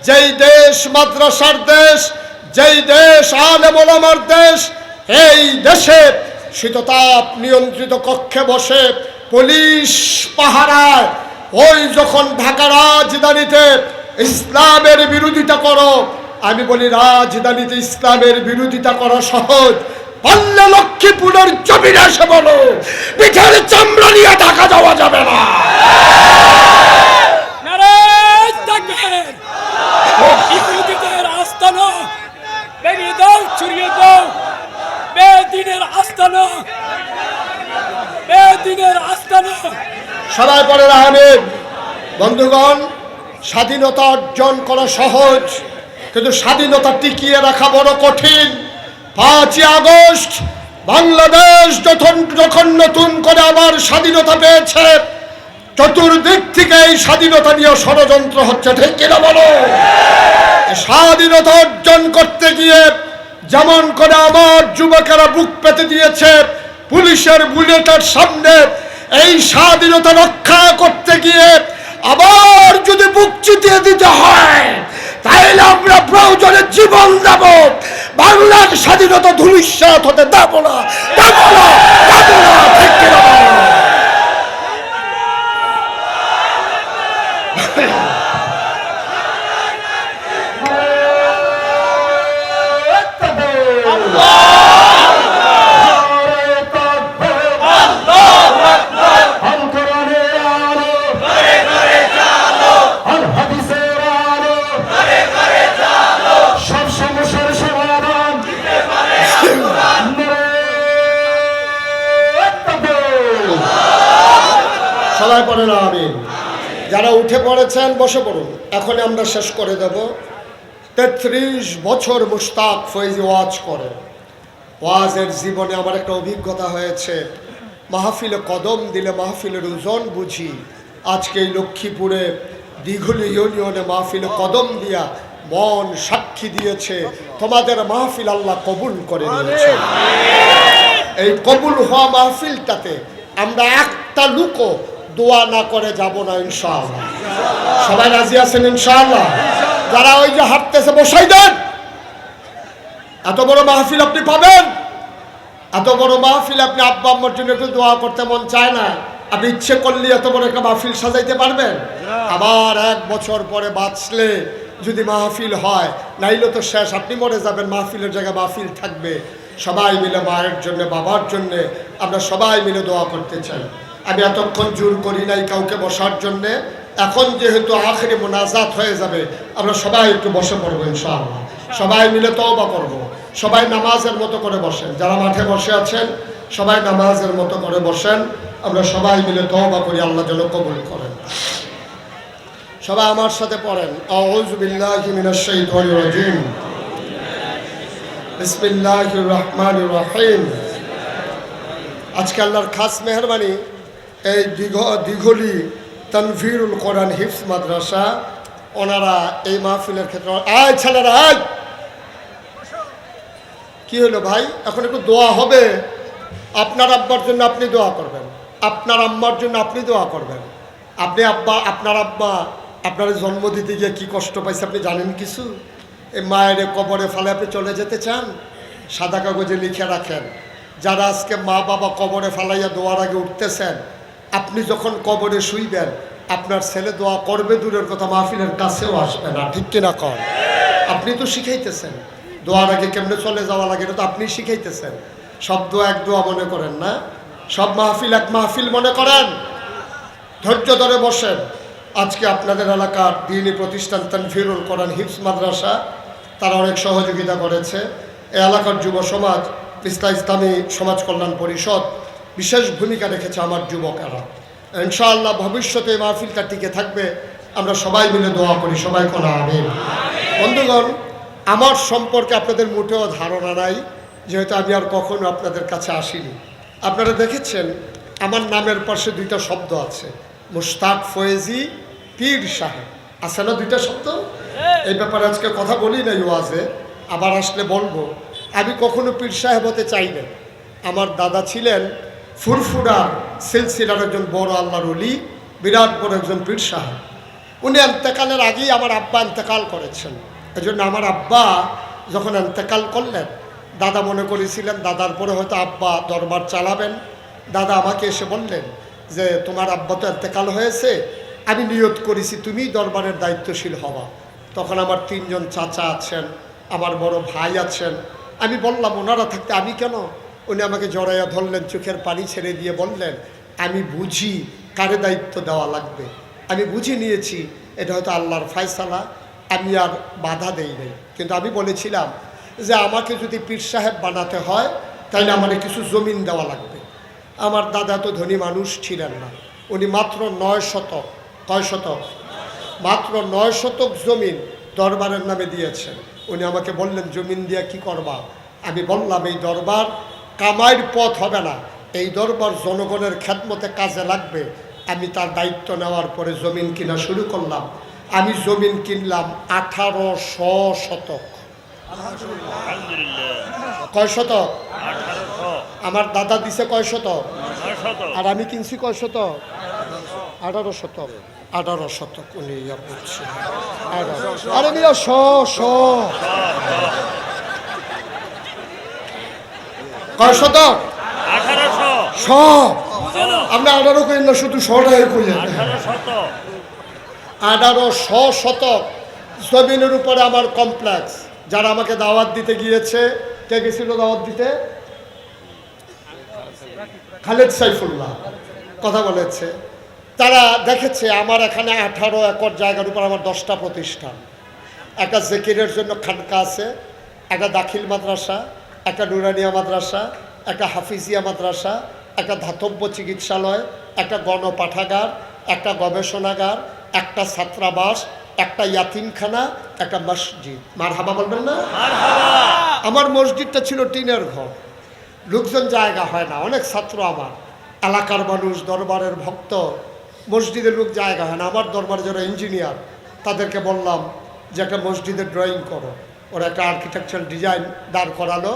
যেই দেশ মাদ্রাসার দেশ, যেই দেশ আলেম ওলামার দেশ, এই দেশে শীততাপ নিয়ন্ত্রিত কক্ষে বসে পুলিশ পাহারায় ওই যখন ঢাকা রাজধানীতে ইসলামের বিরোধিতা করো, আমি বলি রাজধানীতে ইসলামের বিরোধিতা করা সহজ, পাল্লা লক্ষ্মীপুরের জমিনে এসে বলো পিঠের চামড়া নিয়ে ঢাকা যাওয়া যাবে না। ইহুদিদের আস্তানা বেরিয়ে দাও, ছড়িয়ে দাও। বেদিনের আস্তানা, বেদিনের আস্তানা। সবাই পড়ে আহমেদ। বন্ধুগণ, স্বাধীনতা অর্জন করা সহজ, কিন্তু স্বাধীনতা টিকিয়ে রাখা বড় কঠিন। 5ই আগস্ট বাংলাদেশ যখন নতুন করে আবার স্বাধীনতা পেয়েছে, চতুর্দিক থেকে এই স্বাধীনতা নিয়ে ষড়যন্ত্র হচ্ছে। ঠিক কিনা বলো? স্বাধীনতা অর্জন করতে গিয়ে যেমন করে আমার যুবকেরা বুক পেতে দিয়েছে পুলিশের বুলেটের সামনে, এই স্বাধীনতা রক্ষা করতে গিয়ে আবার যদি বুক চিতিয়ে দিতে হয় তাহলে আমরা প্রয়োজনে জীবন দেব, বাংলার স্বাধীনতা ধূলিসাৎ হতে দেব না, দেব না, দেব না, ঠিক কিনা বলো? সবাই পড়ে না আমিন। যারা উঠে পড়েছেন বসে পড়ুন, এখন আমরা শেষ করে দেব। 33 বছর মুশতাক ফৈজি ওয়াজ করে। ওয়াজের জীবনে আমার একটা অভিজ্ঞতা হয়েছে, মাহফিলে কদম দিলে মাহফিলের ওজন বুঝি। আজকে এই লক্ষ্মীপুরে দিঘলি ইউনিয়নে মাহফিলে কদম দিয়া মন সাক্ষী দিয়েছে তোমাদের মাহফিল আল্লাহ কবুল করে নিয়েছে। এই কবুল হওয়া মাহফিলটাতে আমরা একটা লুকো দোয়া না করে যাব না ইনশাআল্লাহ। সবাই রাজি আছেন ইনশাআল্লাহ? যারা ওই যে হাঁটতেছে বসাই দেন। এত বড় মাহফিল আপনি পাবেন, এত বড় মাহফিল আপনি আব্বা আম্মার জন্য একটু দোয়া করতে মন চায় না? আপনি ইচ্ছে করলে এত বড় একটা মাহফিল সাজাইতে পারবেন? আবার 1 বছর পরে বাঁচলে যদি মাহফিল হয়, নাইলে তো শেষ, আপনি মরে যাবেন, মাহফিলের জায়গায় মাহফিল থাকবে। সবাই মিলে মায়ের জন্য, বাবার জন্যে আমরা সবাই মিলে দোয়া করতে চাই। আমি এতক্ষণ জোর করি নাই কাউকে বসার জন্যে। এখন যেহেতু আখেরি মোনাজাত হয়ে যাবে, আমরা সবাই একটু বসে পড়বো ইনশাআল্লাহ। সবাই মিলে তওবা করব। সবাই নামাজের মতো করে বসেন, যারা মাঠে বসে আছেন সবাই নামাজের মতো করে বসেন। আমরা সবাই মিলে তওবা করি, আল্লাহ যেন কবুল করেন। সবাই আমার সাথে পড়েন, আউযু বিল্লাহি মিনাশ শাইতানির রাজিম, বিসমিল্লাহির রহমানির রহিম। আজকে আল্লাহর খাস মেহরবানি, এই দিঘলি তানভীরুল কোরআন হিফজ মাদ্রাসা, ওনারা এই মাহফিলের ক্ষেত্রে, আয় ছেলেরা আয়, কি হলো ভাই? এখন একটু দোয়া হবে। আপনার আব্বার জন্য আপনি দোয়া করবেন, আপনার আম্মার জন্য আপনি দোয়া করবেন। আপনি আব্বা, আপনার আব্বা আপনার জন্ম দিতে গিয়ে কী কষ্ট পাইছে আপনি জানেন কিছু? এই মায়ের কবরে ফেলে আপনি চলে যেতে চান? সাদা কাগজে লিখে রাখেন, যারা আজকে মা বাবা কবরে ফেলাইয়া দোয়ার আগে উঠতেছেন, আপনি যখন কবরে শুইবেন আপনার ছেলে দোয়া করবে দূরের কথা, মাহফিলের কাছেও আসবে না, ঠিক কিনা কর? আপনি তো শিখাইতেছেন দোয়ার আগে কেমনে চলে যাওয়া লাগে, এটা তো আপনি শিখাইতেছেন। সব দোয়া এক দোয়া মনে করেন না, সব মাহফিল এক মাহফিল মনে করেন। ধৈর্য ধরে বসেন। আজকে আপনাদের এলাকার দ্বীনী প্রতিষ্ঠান তানভীরুল কোরআন হিফজ মাদ্রাসা, তারা অনেক সহযোগিতা করেছে। এই এলাকার যুব সমাজ, ইসলামী সমাজ কল্যাণ পরিষদ বিশেষ ভূমিকা রেখেছে আমার যুবকেরা। ইনশাআল্লাহ ভবিষ্যতে এই মাহফিলটা টিকে থাকবে, আমরা সবাই মিলে দোয়া করি। সবাই কোন আমিন। বন্ধুগণ, আমার সম্পর্কে আপনাদের মোটেও ধারণা নাই, যেহেতু আমি আর কখনো আপনাদের কাছে আসিনি। আপনারা দেখেছেন আমার নামের পাশে 2টা শব্দ আছে, মুশতাক ফয়েজি পীর সাহেব, আছে না 2টা শব্দ? এই ব্যাপারে আজকে কথা বলি না ওয়াজে, আবার আসলে বলবো। আমি কখনো পীর সাহেব হতে চাই না। আমার দাদা ছিলেন ফুরফুরার সিলসিলার একজন বড় আল্লাহর ওলি, বিরাট বড় একজন পীর সাহেব। উনি ইন্তেকালের আগেই আমার আব্বা ইন্তেকাল করেছেন। এই জন্য আমার আব্বা যখন ইন্তেকাল করলেন, দাদা মনে করেছিলেন দাদার পরে হয়তো আব্বা দরবার চালাবেন। দাদা আমাকে এসে বললেন যে তোমার আব্বা তো ইন্তেকাল হয়েছে, আমি নিয়ত করেছি তুমিই দরবারের দায়িত্বশীল হওয়া। তখন আমার 3 জন চাচা আছেন, আমার বড় ভাই আছেন। আমি বললাম ওনারা থাকতে আমি কেন? উনি আমাকে জড়াইয়া ধরলেন, চোখের পানি ছেড়ে দিয়ে বললেন, আমি বুঝি কারে দায়িত্ব দেওয়া লাগবে, আমি বুঝে নিয়েছি এটা হয়তো আল্লাহর ফয়সালা, আমি আর বাধা দেই নাই। কিন্তু আমি বলেছিলাম যে আমাকে যদি পীর সাহেব বানাতে হয় তাহলে আমাকে কিছু জমিন দেওয়া লাগবে। আমার দাদা তো ধনী মানুষ ছিলেন না, উনি মাত্র 9 শতক, কয় শতক? মাত্র 9 শতক জমিন দরবারের নামে দিয়েছেন। উনি আমাকে বললেন জমিন দিয়ে কি করবা? আমি বললাম এই দরবার কামাইয়ের পথ হবে না, এই দরবার জনগণের খেদমতে কাজে লাগবে। আমি তার দায়িত্ব নেওয়ার পরে জমিন কিনা শুরু করলাম। আমি জমিন কিনলাম 1800 শতক। কয় শতক? আমার দাদা দিছে কয় শতক? আর আমি কিনছি কয় শতক? 18 শতক 18 শতক উনি ইয়া করছেন। আরে মিয়া কয় শতক? 1800। আপনি 18 কইলেন না, শুধু 100টাই কইলেন। 1800 শতক জমিনের উপরে আমার কমপ্লেক্স। যারা আমাকে দাওয়াত দিতে গিয়েছে, কে গেছিল দাওয়াত দিতে? খালেদ সাইফুল্লাহ কথা বলেছে। তারা দেখেছে আমার এখানে 18 একর জায়গার উপর আমার 10টা প্রতিষ্ঠান। একটা জেকিরের জন্য খানকা আছে, একটা দাখিল মাদ্রাসা, একটা নুরানিয়া মাদ্রাসা, একটা হাফিজিয়া মাদ্রাসা, একটা ধাতব্য চিকিৎসালয়, একটা গণপাঠাগার, একটা গবেষণাগার, একটা ছাত্রাবাস, একটা ইয়াতিমখানা, একটা মসজিদ। মারহাবা বলবেন না? আমার মসজিদটা ছিল টিনের ঘর, লোকজন জায়গা হয় না, অনেক ছাত্র আমার এলাকার মানুষ, দরবারের ভক্ত, মসজিদের লোক জায়গা হয় না। আমার দরবারে যারা ইঞ্জিনিয়ার তাদেরকে বললাম যে একটা মসজিদের ড্রয়িং করো। ওরা একটা আর্কিটেকচারাল ডিজাইন দাঁড় করালো,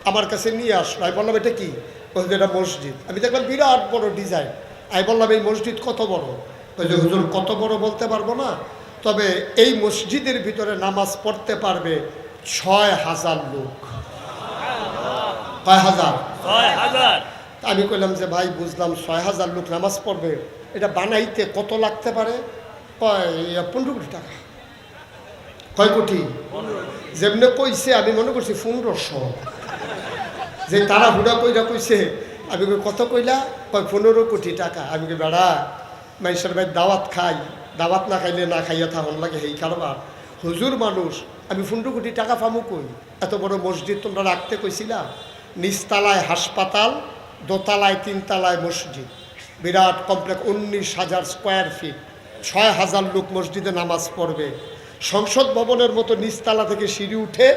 আমার কাছে নিয়ে আসলো। আমি বললাম এটা কি? বলছে এটা মসজিদ। আমি দেখলাম বিরাট বড় ডিজাইন। আমি বললাম এই মসজিদ কত বড়? বলছে হুজুর কত বড় বলতে পারবো না, তবে এই মসজিদের ভিতরে নামাজ পড়তে পারবে 6000 লোক। কয় হাজার? 6000। আমি কইলাম যে ভাই বুঝলাম 6000 লোক নামাজ পড়বে, এটা বানাইতে কত লাগতে পারে? কয় 15 কোটি টাকা। কয় কোটি? যেমনি কইছে আমি মনে করছি 1500। যে তারা হুড়া কইরা কইছে, আমি কত কইলা? কয় 15 কোটি টাকা। আমি কই বেড়া মানুষের ভাই দাওয়াত খাই, দাওয়াত না খাইলে না খাইয়া থাকুন লাগে এই কারবার। হুজুর মানুষ, আমি 15 কোটি টাকা পামু কই? এত বড় মসজিদ তোমরা রাখতে কইছিলা? নিচতলায় হাসপাতাল, দোতলায় 3 তলায় মসজিদ, বিরাট কমপ্লেক্স, 19,000 স্কোয়ার ফিট, 6000 লোক মসজিদে নামাজ পড়বে। সংসদ ভবনের মতো নিচতলা থেকে সিঁড়ি উঠে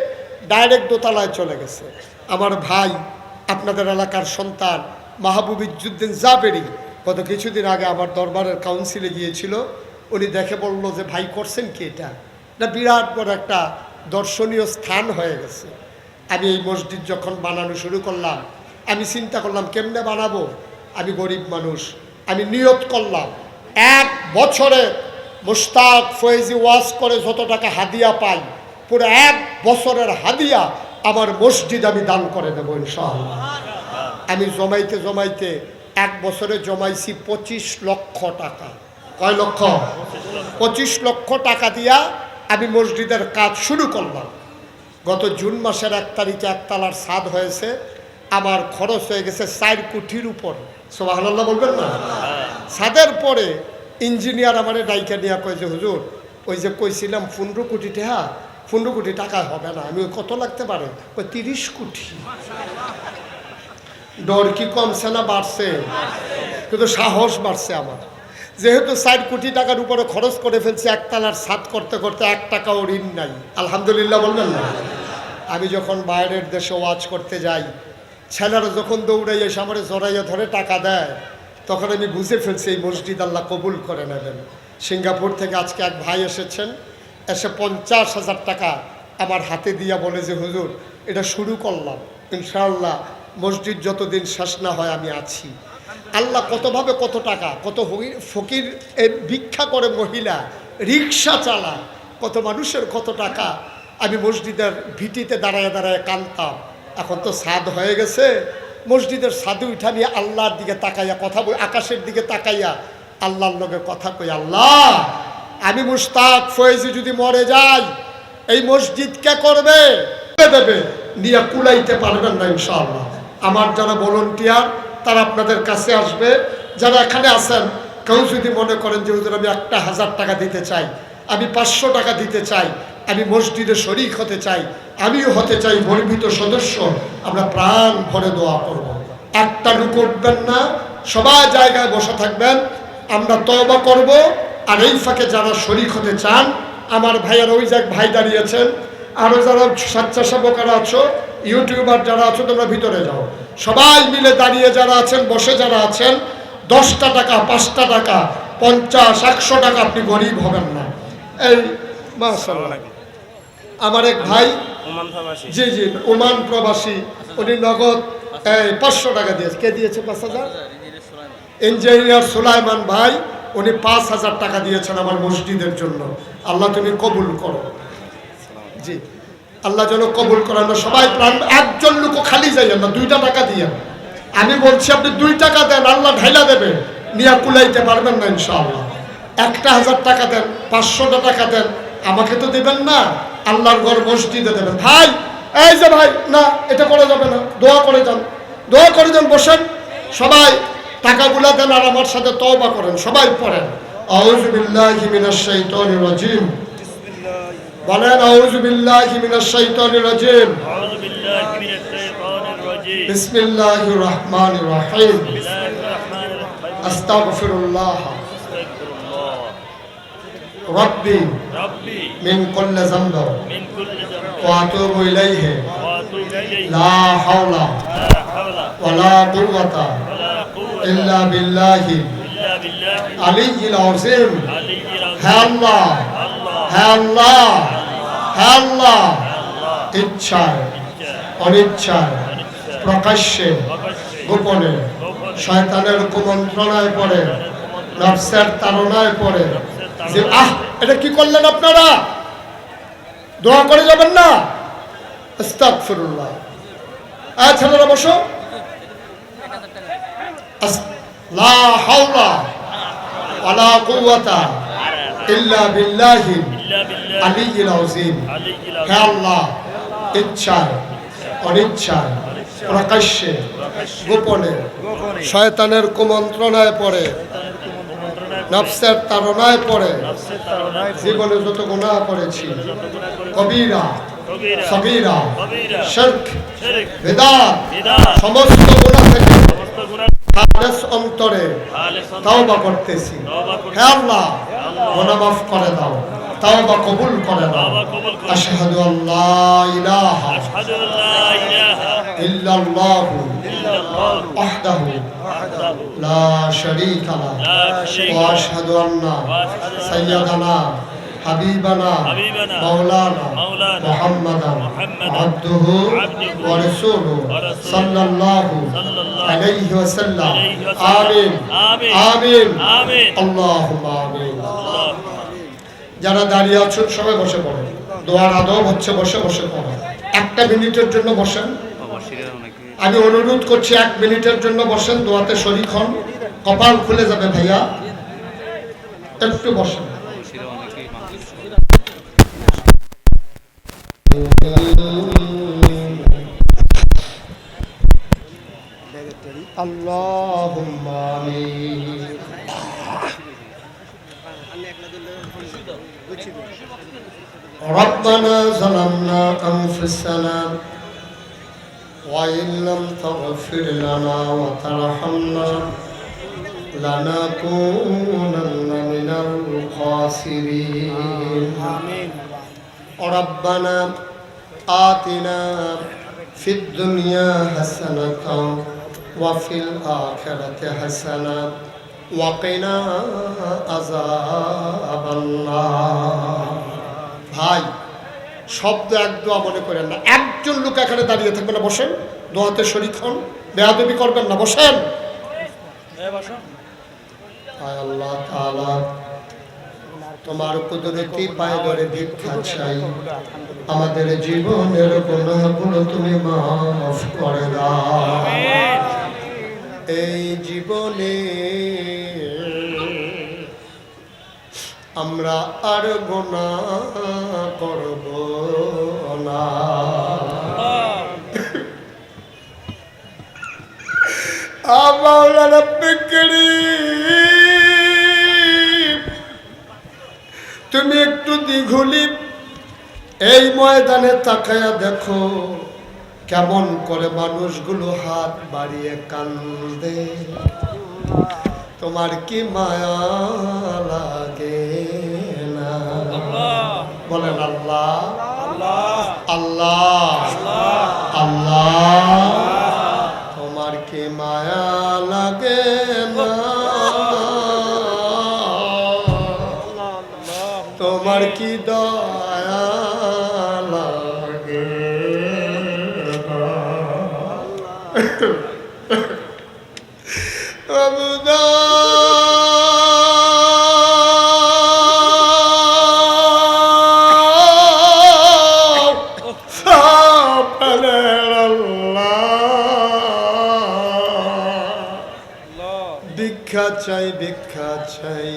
ডাইরেক্ট দোতলায় চলে গেছে। আমার ভাই আপনাদের এলাকার সন্তান মাহবুব ইজ্জুদ্দিন জাবেরি গত কিছুদিন আগে আমার দরবারের কাউন্সিলে গিয়েছিল। উনি দেখে বলল যে ভাই করছেন কি এটা? এটা বিরাট বড় একটা দর্শনীয় স্থান হয়ে গেছে। আমি এই মসজিদ যখন বানানো শুরু করলাম, আমি চিন্তা করলাম কেমনে বানাবো। আমি গরিব মানুষ, আমি নিয়ত করলাম 1 বছরে মুশতাক ফয়েজি ওয়াজ করে যত টাকা হাদিয়া পাই, পুরো 1 বছরের হাদিয়া আমার মসজিদ আমি দান করে দেবো ইনশাআল্লাহ। আমি জমাইতে জমাইতে 1 বছরে জমাইছি 25 লক্ষ টাকা। কয় লক্ষ? 25 লক্ষ টাকা দিয়া আমি মসজিদের কাজ শুরু করলাম। গত জুন মাসের 1 তারিখে 1 তলার ছাদ হয়েছে। আমার খরচ হয়ে গেছে 4 কোটির উপর। সুবহানাল্লাহ বলবেন না? ছাদের পরে ইঞ্জিনিয়ার আমারে ডাইকা নিয়ে কয় যে হুজুর ওই যে কইছিলাম 15 কোটি টাকা, 15 কোটি টাকা হবে না। আমি কত লাগতে পারে? ওই 30 কোটি। ডর কি কমছে না বাড়ছে? কিন্তু সাহস বাড়ছে আমার। যেহেতু 4 কোটি টাকার উপরে খরচ করে ফেলছি, 1 তলার ছাদ করতে করতে 1 টাকাও ঋণ নাই। আলহামদুলিল্লাহ বলবেন না? আমি যখন বাইরের দেশে ওয়াজ করতে যাই, ছেলেরা যখন দৌড়াই এসে আমার জড়াইয়া ধরে টাকা দেয়, তখন আমি বুঝে ফেলছি এই মসজিদ আল্লাহ কবুল করে নেবেন। সিঙ্গাপুর থেকে আজকে এক ভাই এসেছেন, এসে 50,000 টাকা আমার হাতে দিয়া বলে যে হুজুর এটা শুরু করলাম, ইনশাআল্লাহ মসজিদ যতদিন শেষ না হয় আমি আছি। আল্লাহ কতভাবে কত টাকা, কত ফকির ভিক্ষা করে মহিলা, রিক্সা চালায়, কত মানুষের কত টাকা। আমি মসজিদের ভিটিতে দাঁড়ায় দাঁড়ায় কাঁদতাম। এখন তো ছাদ হয়ে গেছে, মসজিদের ছাদে উঠা নিয়ে আল্লাহর দিকে তাকাইয়া কথা বই, আকাশের দিকে তাকাইয়া আল্লাহর লগে কথা কই, আল্লাহ আমি মুশতাক ফয়েজি যদি মরে যাই এই মসজিদ কে করবে? দেবে নিয়ে কুলাইতে পারবেন না ইনশাআল্লাহ। আমার যারা ভলান্টিয়ার তারা আপনাদের কাছে আসবে। যারা এখানে আছেন কেউ যদি মনে করেন যে হুজুর আমি 1,000 টাকা দিতে চাই, আমি 500 টাকা দিতে চাই, আমি মসজিদে শরীক হতে চাই, আমিও হতে চাই গর্বিত সদস্য, আমরা প্রাণ ভরে দোয়া করব। একটা লুক উঠবেন না, সবাই জায়গায় বসে থাকবেন, আমরা তওবা করব। আর এই ফাঁকে যারা শরীক হতে চান, আমার ভাইয়ার ওই জায়গায় ভাই দাঁড়িয়েছেন, আরও যারা স্বেচ্ছাসেবকরা আছো, ইউটিউবার যারা আছো, তোমরা ভিতরে যাও। সবাই মিলে দাঁড়িয়ে যারা আছেন, বসে যারা আছেন, 10টা টাকা, 5টা টাকা, 50, 100 টাকা, আপনি গরিব হবেন না। এই মাশাআল্লাহ আমার এক ভাই, জি জি ওমান প্রবাসী, উনি নগদ 500 টাকা দিয়েছে। কে দিয়েছে? 5,000? ইঞ্জিনিয়ার সুলাইমান ভাই উনি 5,000 টাকা দিয়েছেন আমার মসজিদের জন্য। আল্লাহ তুমি কবুল করো। জি, আল্লাহ যেন কবুল করেন। সবাই একজন লোকও খালি যাইয়েন না, 2টা টাকা দিয়ে। আমি বলছি আপনি 2 টাকা দেন, আল্লাহ ঢাইলা দেবে, নিয়ে কুলাইতে পারবেন না ইনশাআল্লাহ। 1,000 টাকা দেন, 500 টাকা দেন, আমাকে তো দেবেন না, আল্লাহর ঘর মসজিদে দেবেন। ভাই এই যে ভাই, না এটা করা যাবে না, দোয়া করে যান, দোয়া করে যান, বসেন সবাই, টাকাগুলা দেন আর আমার সাথে তওবা করেন। সবাই পড়েন আউযু বিল্লাহি মিনাশ শাইতানির রাজিম। বলেন আউযু বিল্লাহি মিনাশ শাইতানির রাজিম। أعوذ بالله من الشيطان الرجيم বিসমিল্লাহির রহমানির রহিম। بسم الله الرحمن الرحيم আস্তাগফিরুল্লাহ أستغفر الله রাব্বি ربي মিন কুল্লি যামব من كل ذنب ওয়া আতুবু ইলাইহি وأتوب إليه লা হাওলা لا حول ওয়ালা কুওয়াতা ولا قوة ইল্লা বিল্লাহি إلا بالله আলিয়্যিল আযীম। العلي হে العظيم আল্লাহ, الله হে আল্লাহ, হে আল্লাহ, ইচ্ছায় অনিচ্ছায় প্রকাশ্যে গোপনে শয়তানের কুমন্ত্রণায় পড়ে, নফসের তাড়নায় পড়ে যে এটা কি করলেন আপনারা, দোয়া করে যাবেন না? আস্তাগফিরুল্লাহ। ছেলেরা বসো। লা হাওলা ওয়ালা কুওয়াতা ইল্লা বিল্লাহি إلا بالله আলিয়্যিল আযীম। العلي হে العظيم আল্লাহ, ইচ্ছায় অনিচ্ছায় প্রকাশ্যে গোপনে শয়তানের কুমন্ত্রণায় পড়ে, নফসের তাড়নায় পড়ে জীবনে যত গুনাহ করেছি, কবিরা كبيرة সগীরা كبيرة শিরক شرك বিদআত بدعة সমস্ত গুনাহ থেকে সমস্ত গুনাহ খালেস অন্তরে খালেস অন্তরে তাওবা করতেছি। তওবা করতেছি। হে আল্লাহ, গুনাহ মাফ করে দাও, তাওবা কবুল করে দাও। তওবা কবুল করো। আশহাদু আল্লা ইলাহা أشهد أن لا إله ইল্লাল্লাহু إلا الله ওয়াহদাহু وحده লা শারীকা লাহু لا شريك ওয়া له আশহাদু আন্না وأشهد أن সাইয়্যিদানা হাবিবানা হাবিবানা মাওলানা মাওলানা মুহাম্মাদান মুহাম্মাদান আবদুহু আবদুহু ওয়া রাসূলুহু ওয়া রাসূলুহু সাল্লাল্লাহু সাল্লাল্লাহু আলাইহি ওয়াসাল্লাম। আলাইহি ওয়াসাল্লাম। আমিন আমিন। আমিন آمين আল্লাহুম্মা আমিন। اللهم যারা দাঁড়িয়ে আছেন সবাই বসে পড়েন, দোয়ার আদব হচ্ছে বসে বসে পড়া। 1 মিনিটের জন্য বসেন, আমি অনুরোধ করছি 1 মিনিটের জন্য বসেন, দোয়াতে শরীক হন, কপাল খুলে যাবে ভাইয়া, একটু বসেন। আল্লাহুম্মা আমিন। ربنا ظلمنا أنفسنا وإن لم تغفر لنا وترحمنا لنكونن من الخاسرين. ربنا آتنا في الدنيا حسنة وفي الآخرة حسنة وقنا عذاب النار. ভাই, শব্দ এক দোয়া মনে করেন না, একজন লোক এখানে দাঁড়িয়ে থাকবে না, বসেন, দোয়াতে শরীক হন, বেয়াদবি করবেন না, বসেন। আয় আল্লাহ তাআলা, তোমার কুদরতি পায়ে ধরে ভিক্ষা চাই, আমাদের জীবনের গুনাহগুলো তুমি মাফ করে দাও। এই জীবনে আমরা আর গুনাহ করব না। মাওলানা কারীম, তুমি একটু দিঘুলি এই ময়দানে তাকায়া দেখো কেমন করে মানুষগুলো হাত বাড়িয়ে কান্দে, তোমার কি মায়া লাগে না? বলেন আল্লাহ আল্লাহ আল্লাহ, তোমার কি মায়া লাগে না? তোমার কি দয়া লাগে না? আবুদা ভিক্ষা চাই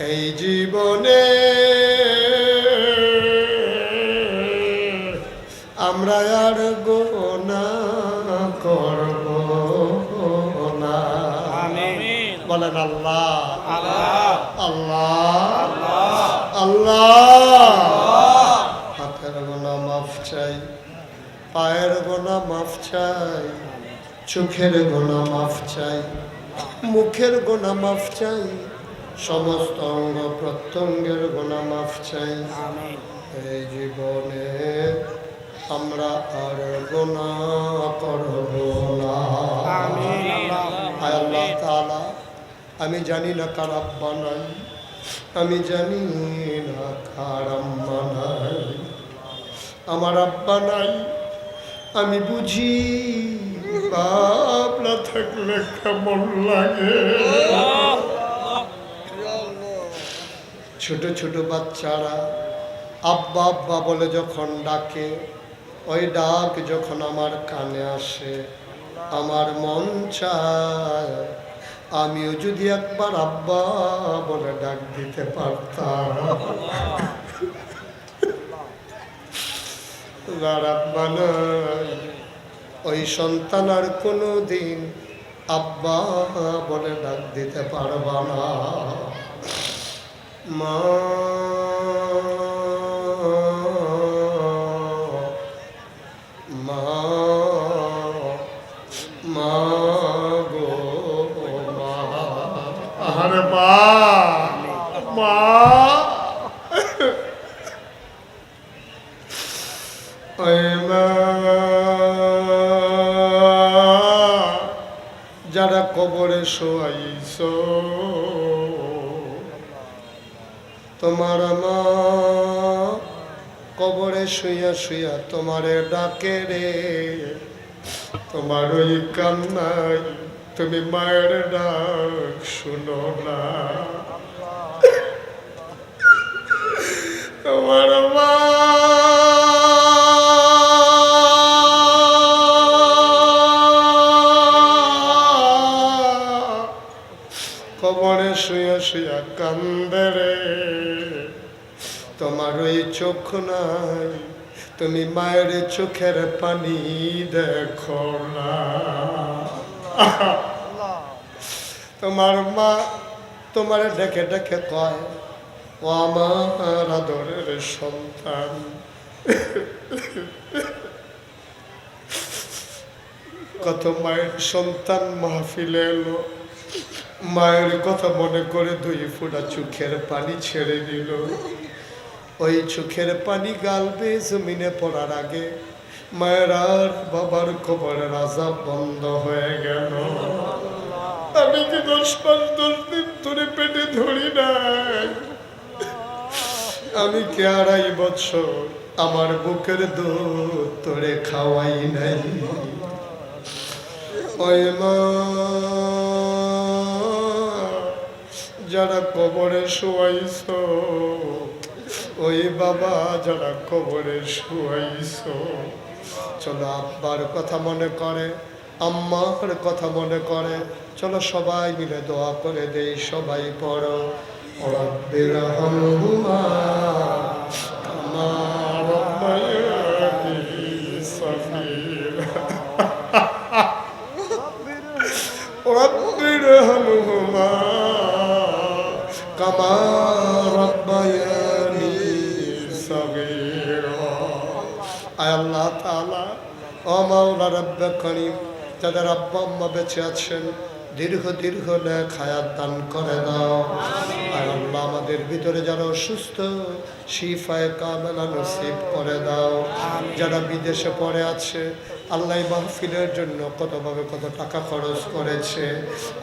এই জীবনে আমরা আর গুনাহ করব না। আমিন। বলেন আল্লাহ আল্লাহ আল্লাহ আল্লাহ। হাতের গোনা মাফ চাই, পায়ের গোনা মাফ চাই, চোখের গোনা মাফ চাই, মুখের গোনা মাফ চাই, সমস্ত অঙ্গ প্রত্যঙ্গের গোনা মাফ চাই। আমিন। এই জীবনে আমরা আর গোনা করব না। আমিন। আয় আল্লাহ তাআলা, আমি জানি না কার আব্বা নাই, আমি জানি না কার আম্মা নাই, আমার আব্বা নাই, আমি বুঝি বাপ না থাকলে কেমন লাগে। ছোট ছোট বাচ্চারা আব্বা আব্বা বলে যখন ডাকে, ওই ডাক যখন আমার কানে আসে, আমার মন চায় আমিও যদি একবার আব্বা বলে ডাক দিতে পারতাম। যার আব্বা নাই, ওই সন্তান আর কোনো দিন আব্বা বলে ডাক দিতে পারবা না। মা মা মা গো মা, আরে মা মা। ওই মা যারা কবরে শোয়াইছো, তোমার মা কবরে শুইয়া শুইয়া তোমারে ডাকে রে, তোমার ওই কান্নাই তুমি মায়ের ডাক শুনো না। তোমার মা কবরে শুয়ে শুয়ে কান্দে রে, তোমার ওই চোখ নাই, তুমি মায়ের চোখের পানি দেখো না। তোমার মা তোমার ডেকে ডেকে কয়, ও আমার আদরের সন্তান। কত মায়ের সন্তান মাহফিলে এলো, মায়ের কথা মনে করে 2 ফোঁটা চোখের পানি ছেড়ে দিল। ওই চোখের পানি গাল বেয়ে জমিনে পড়ার আগে মায়ের আর বাবার কবরের আযাব বন্ধ হয়ে গেল। আমি কি 10 দিন ধরে পেটে ধরি নাই, আমি কি 2.5 বছর আমার বুকের দুধ তোরে খাওয়াই নাই। ওই মা যারা কবরে শোয়াইছো, ওই বাবা যারা কবরে শোয়াইছো, চলো আব্বার কথা মনে করে, আম্মার কথা মনে করে, চলো সবাই মিলে দোয়া করে দেই। সবাই পড়ো, রব্বিরহামহুমা কামা রাব্বায়ানি সগীরা, রব্বিরহামহুমা কামা রাব্বায়ানি সগীরা। আয় আল্লাহ তাআলা, ও মাওলা রব্বে করিম, যাদের আব্বা আম্মা বেঁচে আছেন দীর্ঘ দীর্ঘ নেক হায়াত দান করে দাও। আর আল্লাহ আমাদের ভিতরে যারা অসুস্থ শিফায়ে কামেলা নসিব করে দাও। যারা বিদেশে পড়ে আছে, আল্লাহ মাহফিলের জন্য কতভাবে কত টাকা খরচ করেছে,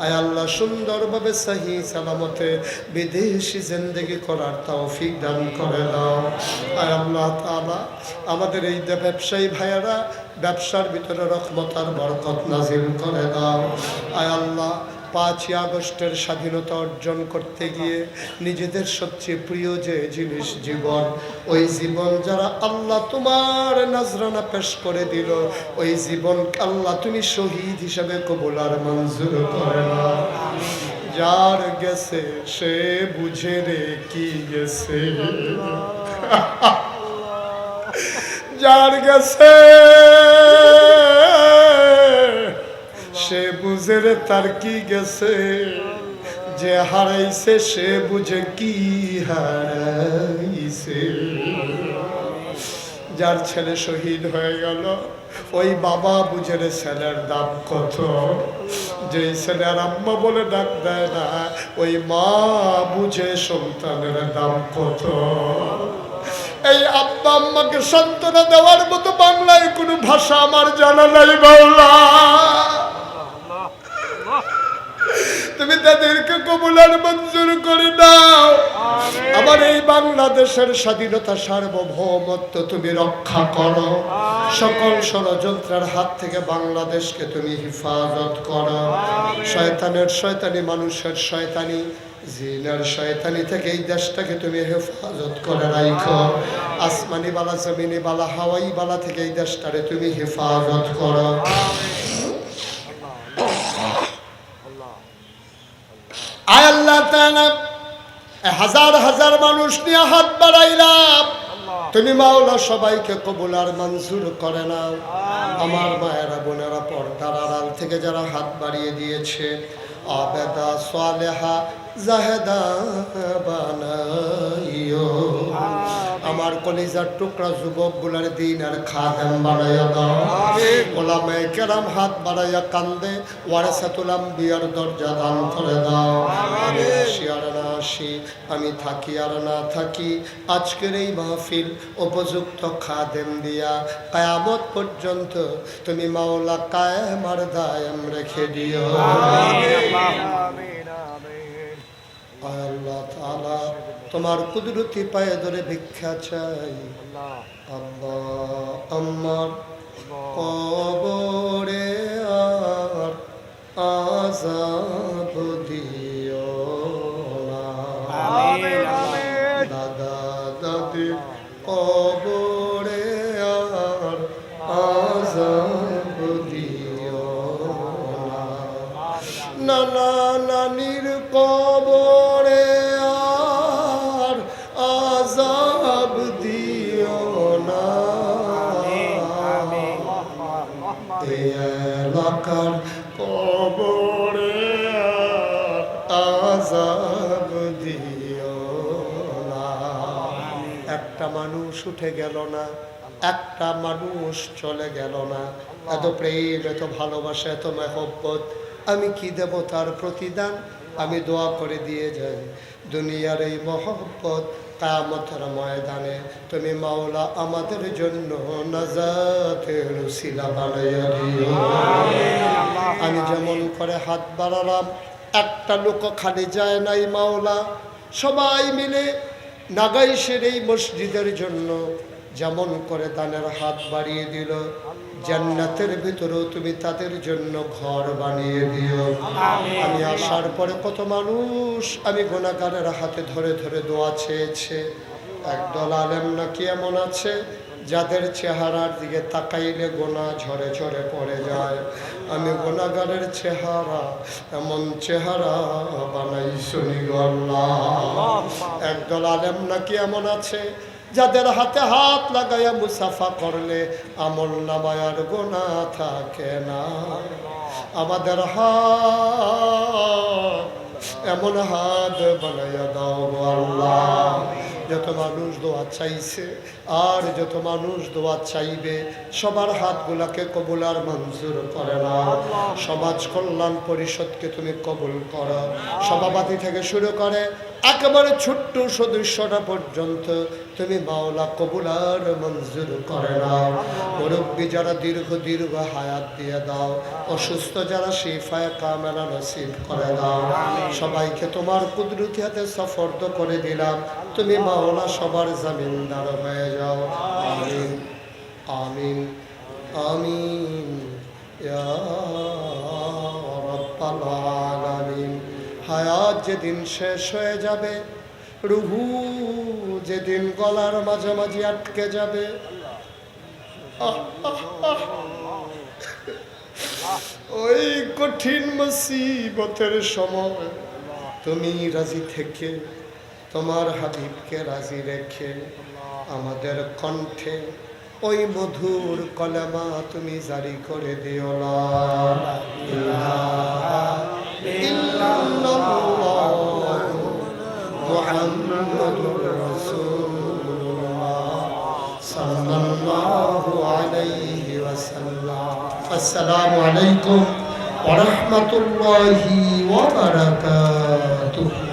আয় আল্লাহ সুন্দরভাবে সহি সালামতে বিদেশি জিন্দেগি করার তৌফিক দান করে দাও। আয় আল্লাহ তাআলা, আমাদের এই ব্যবসায়ী ভাইয়েরা ব্যবসার ভিতরে রহমত আর বরকত নাজিল করে দাও। আয় আল্লাহ, 5ই আগস্টের স্বাধীনতা অর্জন করতে গিয়ে নিজেদের সবচেয়ে প্রিয় যে জিনিস জীবন, ওই জীবন যারা আল্লাহ তোমার নাজরানা পেশ করে দিল, ওই জীবন আল্লাহ তুমি শহীদ হিসাবে কবুল আর মঞ্জুর করে নাও। যার গেছে সে বুঝে রে কি গেছে, যার গেছে সে বুঝে রে তার কি গেছে, যে হারাইছে সে বুঝে কি হারাইছে। যার ছেলে শহীদ হয়ে গেল ওই বাবা বুঝে রে ছেলের দাম কত, যে ছেলের আম্মা বলে ডাক দেয় না ওই মা বুঝে সন্তানের দাম কত। এই আব্বা আম্মাকে সান্ত্বনা দেওয়ার মতো বাংলায় কোনো ভাষা আমার জানা নাই বাংলা। তুমি তাদেরকে কবুল আর মঞ্জুর করে দাও। আমার এই বাংলাদেশের স্বাধীনতা সার্বভৌমত্ব তুমি রক্ষা করো। সকল ষড়যন্ত্রের হাত থেকে বাংলাদেশকে তুমি হেফাজত করো। শয়তানের শয়তানি, মানুষের শয়তানি, জিনের শয়তানি থেকে এই দেশটাকে তুমি হেফাজত করে রাখো। আসমানি বালা, জমিনি বালা, হাওয়াই বালা থেকে এই দেশটারে তুমি হেফাজত করো। আয় আল্লাহ তাআলা, হাজার হাজার মানুষ নিয়ে হাত বাড়াইলাম, তুমি মাওলা সবাইকে কবুল আর মঞ্জুর করে নাও। আমার মায়েরা বোনেরা পর্দার আড়াল থেকে যারা হাত বাড়িয়ে দিয়েছে, আবেদা সালেহা জাহেদা বানাইও। আমার কলিজার টুকরা যুবক গুলার দিন আর খাদেম বানাইয়া দাও। ওলামায়ে কেরাম হাত বাড়াইয়া কান্দে, ওয়ারাসাতুল আম্বিয়ার দরজা দান করে দাও। আমি আসি আর না আসি, আমি থাকি আর না থাকি, আজকের এই মাহফিল উপযুক্ত খাদেম দিয়া কিয়ামত পর্যন্ত তুমি মাওলা কায়েম আর দায়েম রেখে দিও। আল্লাহ তাআলা, তোমার কুদরতি পায়ে ধরে ভিক্ষা চাই। আল্লাহ, আমার কবরে আর আযাব দিও না। দাদা দাদি কবরে আর আযাব দিও না। নানা নানির কবরে আর আযাব দিও না। এই এলাকার কবরে আর আযাব দিও না। একটা মানুষ উঠে গেল না, একটা মানুষ চলে গেল না। এত প্রেম, এত ভালোবাসা, এত মহব্বত, আমি কি দেব তার প্রতিদান? আমি দোয়া করে দিয়ে যাই, দুনিয়ার এই মহব্বত কিয়ামতের ময়দানে তুমি মাওলা আমাদের জন্য নাজাতের উসিলা বানাইয়া দিও। আমি যেমন করে হাত বাড়ালাম, একটা লোক খালি যায় নাই মাওলা, সবাই মিলে নাগাইশের এই মসজিদের জন্য যেমন করে দানের হাত বাড়িয়ে দিল, জান্নাতের ভিতরেও তুমি তাদের জন্য ঘর বানিয়ে দিও। আমি আসার পরে কত মানুষ আমি গুনাহগারের হাতে ধরে ধরে দোয়া চেয়েছে। একদল আলেম নাকি এমন আছে যাদের চেহারার দিকে তাকাইলে গোনা ঝরে ঝরে পড়ে যায়। আমি গুনাহগারের চেহারা এমন চেহারা বানাই শুনি গো আল্লাহ। একদল আলেম নাকি এমন আছে যাদের হাতে হাত লাগাইয়া মুসাফা করলে আমল নামায় আর গোনা থাকে না। আমাদের হাত এমন হাত বানাইয়া দাও আল্লাহ। যত মানুষ দোয়া চাইছে আর যত মানুষ দোয়া চাইবে সবার হাতগুলাকে কবুল আর মঞ্জুর করে নাও। সমাজ কল্যাণ পরিষদকে তুমি কবুল করো, সভাপতি থেকে শুরু করে একেবারে ছোট্ট সদস্যটা পর্যন্ত তুমি মাওলা কবুল আর মঞ্জুর করে নাও। মুরব্বী যারা দীর্ঘ দীর্ঘ হায়াত দিয়ে দাও, অসুস্থ যারা শিফায়ে কামেলা নসিব করে দাও। সবাইকে তোমার কুদরতি হাতে সফর্দ করে দিলাম, তুমি মাওলা সবার জামিনদার হয়ে যাও। আমিন আমিন আমিন ইয়া রাব্বাল আলামিন। হায়াত যেদিন শেষ হয়ে যাবে, রুহু যেদিন গলার মাঝামাঝি আটকে যাবে, ওই কঠিন মুসিবতের সময় তুমি রাজি থেকে তোমার হাবিবকে রাজি রেখে আমাদের কণ্ঠে ওই মধুর কলেমা তুমি জারি করে দিও লা ইলাহা ইল্লাল্লাহ মুহাম্মাদুর রাসূলুল্লাহ সাল্লাল্লাহু আলাইহি ওয়াসাল্লাম। আসসালামু আলাইকুম ওয়া রাহমাতুল্লাহি ওয়া বারাকাতুহু।